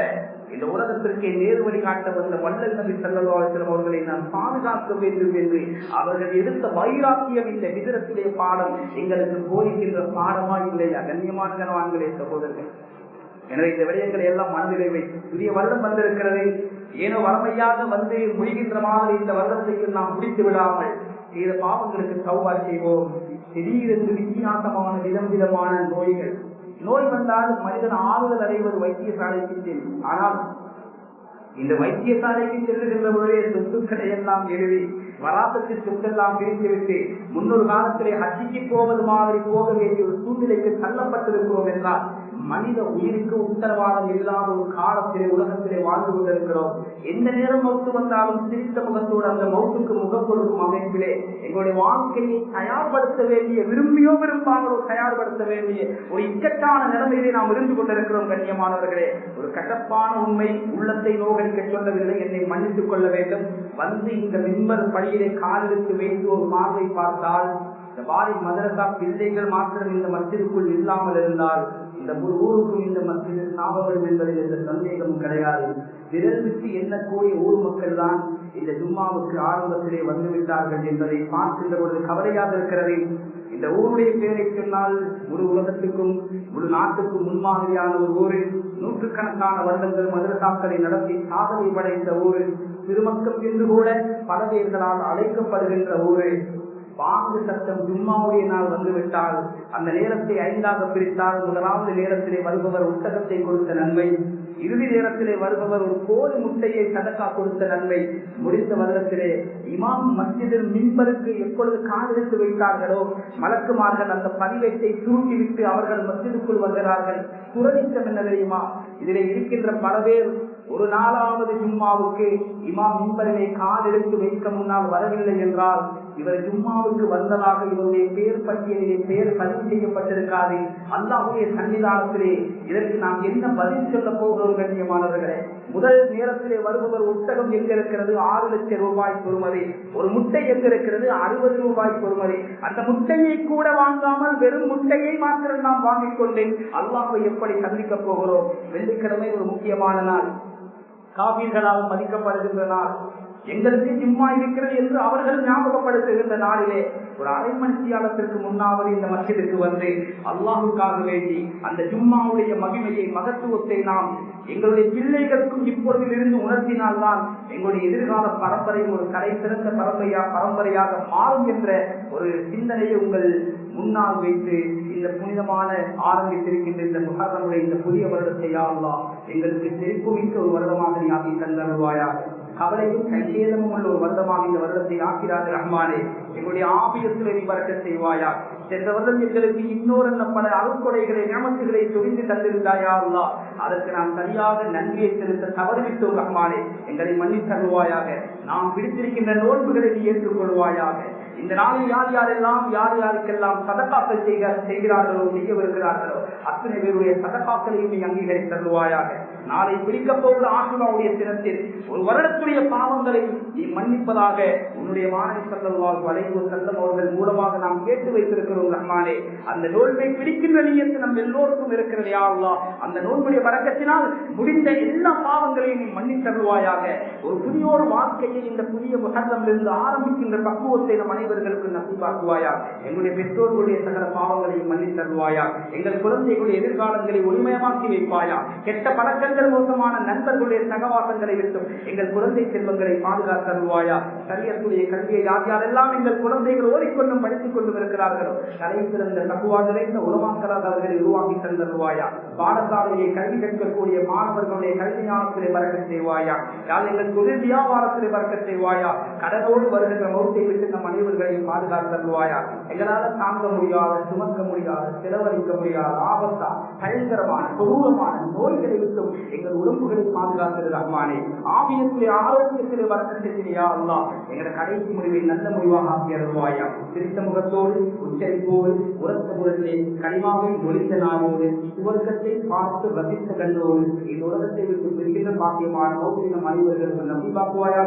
இந்த உலகத்திற்கு நேர்வழி காட்ட வந்த வள்ளல் நபி ஸல்லல்லாஹு அலைஹி வஸல்லம் அவர்களை நான் பாதுகாக்க வேண்டும் என்று அவர்கள் எடுத்த வைராக்கியம் இந்த ஹிஜ்ரத்துடைய பாடம் எங்களுக்கு போதிக்கின்ற பாடமா இல்லையா? கண்ணியமான கணவான்களே, சகோதரர்கள், எனவே இந்த விடயங்களை எல்லாம் மனதிலே வைத்து புதிய வருடம் வந்திருக்கிறது, ஏனோ வறுமையாக வந்து முடிகின்ற மாதிரி இந்த வருடத்தையும் நாம் முடித்து விடாமல் செய்த பாவங்களுக்கு தௌபா செய்வோம். திடீரென்று வித்தியாசமான விதமான நோய் வந்தால் மனிதன் ஆறுதல் அடைவது வைத்தியசாலைக்கு செல்லும். ஆனால் இந்த வைத்தியசாலைக்கு செல்லுகின்ற பொழுதே சொத்துக்களை எல்லாம் எழுதி வராசத்தில் சொத்தெல்லாம் பிரித்துவிட்டு முன்னொரு காலத்திலே ஹஜ்ஜிக்கு போவது மாதிரி போக வேண்டிய ஒரு சூழ்நிலைக்கு தள்ளப்பட்டிருக்கிறோம் என்றால், மனித உயிருக்கு உத்தரவாதம் இல்லாத ஒரு காலத்திலே உலகத்திலே வாழ்ந்து கொண்டிருக்கிறோம். எந்த நேரம் மௌத்து வந்தாலும் சிரித்த முகத்தோடு அந்த மௌத்துக்கு முகம் கொடுக்கும் அமைப்பிலே எங்களுடைய வாழ்க்கையை தயார்படுத்த வேண்டிய, விரும்பியோ விரும்பாமலோ தயார்படுத்த வேண்டிய ஒரு இக்கட்டான நிலைமையிலே நாம் இருந்து கொண்டிருக்கிறோம். கண்ணியமானவர்களே, ஒரு கசப்பான உண்மை உள்ளத்தை நோகடிக்க சொல்லவில்லை, என்னை மன்னித்துக் கொள்ள வேண்டும். வந்து இந்த மின்பர் படியிலே காலெடுத்து வைத்து ஒரு பார்வை பார்த்தால், இந்த பாரி மதரசா பிள்ளைகள் மாத்திரம் இந்த மஸ்ஜிதுக்குள் இல்லாமல் இருந்தால் இந்த ஊருக்கும் இந்த மஸ்ஜிது ஞாபகம் என்பதில் எந்த சந்தேகமும் கிடையாது. விரல் விட்டு எண்ணக்கூடிய ஊர் மக்கள் தான் இந்த ஜும்மாவுக்கு ஆரம்பத்திலே வந்துவிட்டார்கள் என்பதை பார்க்கின்ற பொழுது கவலையாக இருக்கிறது. இந்த ஊருடைய பெயரை சொன்னால் முழு உலகத்துக்கும் முழு நாட்டுக்கும் முன்மாதிரியான ஒரு ஊரு, நூற்றுக்கணக்கான வருடங்கள் மதரசாக்களை நடத்தி சாதனை படைத்த ஊரு, திருமக்கம் என்று கூட பல பேர்களால் அழைக்கப்படுகின்ற ஊரு. பாங்கு சத்தம் ஜும்மாவுடைய நாள் வந்துவிட்டால் அந்த நேரத்தை 5ஆக பிரித்தால், முதலாவது நேரத்திலே வருபவர் ஒட்டகத்தை கொடுத்த நன்மை, இறுதி நேரத்திலே வருபவர் ஒரு கோழி முட்டையை சதக்கா கொடுத்த நன்மை, முடித்த வருடத்திலே இமாம் மஸ்ஜிதில் மின்பருக்கு எப்பொழுது காலெடுத்து வைத்தார்களோ மலக்குமார்கள் அந்த பதிவேட்டை தூக்கிவிட்டு அவர்கள் மஸ்ஜிதுக்குள் வருகிறார்கள். துரதிஷ்டம் என்ன தெரியுமா? இதிலே இருக்கின்ற பல பேர் ஒரு 4வது ஜும்மாவுக்கு இமாம் மின்பரிலே காலெடுத்து வைக்க முன்னால் வரவில்லை என்றால் இவர் ஜும்மாவுக்கு வந்ததாக இவருடைய பேர் பட்டியலிலே பெயர் பதிவு செய்யப்பட்டிருக்காது. அல்லாஹ்வுடைய சன்னிதானத்திலே இதற்கு நாம் என்ன பதில் சொல்ல போகிறோம்? கண்ணியமானவர்களே, முதல் நேரத்திலே வருபவர் ஒட்டகம் எங்க இருக்கிறது? 6 லட்சம் ரூபாய் பொறுமதி. ஒரு முட்டை எங்க இருக்கிறது? 60 ரூபாய் பொறுமதி. அந்த முட்டையை கூட வாங்காமல் வெறும் முட்டையை மாத்திரம் நாம் வாங்கிக் கொண்டேன் அல்லாஹ்வை எப்படி சந்திக்க போகிறோம்? வெள்ளிக்கிழமை ஒரு முக்கியமான நாள், காபீர்களால் மதிக்கப்படுகின்ற நாள், எங்களுக்கு ஜும்மா இருக்கிறது என்று அவர்கள் ஞாபகப்படுத்துகின்ற நாளிலே ஒரு அரை மணித்தியாலத்திற்கு முன்னாவது இந்த மஸ்ஜிதுக்கு வந்து அல்லாஹுக்காக வேண்டி அந்த ஜும்மாவுடைய மகிமையை, மகத்துவத்தை நாம் எங்களுடைய பிள்ளைகளுக்கும் இப்பொழுதிலிருந்து உணர்த்தினால்தான் எங்களுடைய எதிர்கால பரம்பரை ஒரு கரை சிறந்த பரம்பரையாக மாறும் என்ற ஒரு சிந்தனையை உங்கள் முன்னால் வைத்து இந்த புனிதமான ஆரம்பித்திருக்கின்ற இந்த முஹர்ரமுடைய இந்த புதிய வருடத்தை யா அல்லாஹ் எங்களுக்கு செழிப்புமிக்க ஒரு வருடமாக நீ ஆக்கி தந்தருள்வாயாக. கவலையும் கைசேதமும் உள்ள ஒரு வருடமாக இந்த வருடத்தை ஆக்கிறார் ரஹ்மானே. எங்களுடைய ஆபியத்திலே நீ வரக்கச் செய்வாயா. சென்ற வருடம் எங்களுக்கு இன்னொரு பல அருட்கொடைகளை நியமத்துகளை சொரிந்து தந்திருந்தாயா அல்லாஹ், அதற்கு நாம் சரியாக நன்றியை செலுத்த தவறிவிட்டோம் ரஹ்மானே. எங்களை மன்னித்தருள்வாயாக. நாம் பிடித்திருக்கின்ற நோன்புகளை நீ ஏற்றுக்கொள்வாயாக. இந்த நாளில் யார் யாருக்கெல்லாம் சதகாக்கள் செய்கிறார்களோ செய்யவிருக்கிறார்களோ அத்தனை பேருடைய சதகாக்களையும் நீ அங்கீகரித்தருள்வாயாக. நாளை பிடிக்கப் போகிற ஆசுராவுடைய தினத்தில் ஒரு வருடத்துடைய பாவங்களை நீ மன்னிப்பதாக உன்னுடைய மாணவி ஸல்லல்லாஹு அலைஹி வஸல்லம் அவர்கள் மூலமாக நாம் கேட்டு வைத்திருக்கிறோம் ரஹ்மானே. அந்த நோன்பை பிடிக்கின்ற நியத்து நம் எல்லோருக்கும் இருக்கிறது யா அல்லாஹ். அந்த நோன்புடைய வரக்கத்தினால் முடிந்த எல்லா பாவங்களையும் நீ மன்னித்தருள்வாயாக. ஒரு புதிய ஒரு வாழ்க்கையை இந்த புதிய முஹர்ரமிலிருந்து ஆரம்பிக்கின்ற பக்குவத்தை நம் அனைவர்களுக்கு நம்பிப்பாக்குவாயா. எங்களுடைய பெற்றோர்களுடைய சகல பாவங்களையும் மன்னித்தருள்வாயா. எங்கள் குழந்தைகளுடைய எதிர்காலங்களை ஒளிமயமாக்கி வைப்பாயா. கெட்ட பழக்கங்கள் மோசமான நண்பர்களுடைய சகவாசங்களை விட்டும் எங்கள் குழந்தை செல்வங்களை பாதுகாத்தருள்வாயா. சரியத்துடைய கல்வியை யாரெல்லாம் எங்கள் குழந்தைகள் ஓடிக்கொண்டும் படித்துக் கொண்டும் இருக்கிறார்களோ தலை சிறந்த தக்குவா நிறைந்த உலமாக்களாக அவர்களை உருவாக்கி தந்தருள்வாயா. பாடசாலையை கல்வி கற்கக்கூடிய மாணவர்களுடைய கல்வி ஞானத்திலே பறக்கச் செய்வாயா. யார் எங்கள் தொழில் வியாபாரத்திலே பறக்கச் செய்வாயா. கடனோடு வருகின்ற மௌத்தை விட்டு நம் அனைவர்களையும் பாதுகாத்தருள்வாயா. எங்களால் தாங்க முடியாத, சுமக்க முடியாத, செலவழிக்க முடியாத ஆபத்தா பயங்கரமான கொடூரமான நோய்களை விட்டும் எங்கள் உடம்புகளை பாதுகாத்தது ரஹ்மானே. ஆவியத்திலே ஆரோக்கியத்திலே வரக்கச் செய்யா அல்லாஹ். எங்களை கடைசி முடிவை நல்ல முடிவாக ஆக்கியருள்வாயா. சிரித்த முகத்தோடு உச்சரிப்போடு உரத்த முகத்திலே கனிமாவை ஒளிந்த நாளோடு சுவர்க்கத்தை பார்த்து ரசித்த கண்ணோடு இந்த உலகத்தை விட்டு பிரிகின்ற பாக்கியமான மௌத்தின மனிதர்களுக்கு நம்பிப்பாக்குவாயா.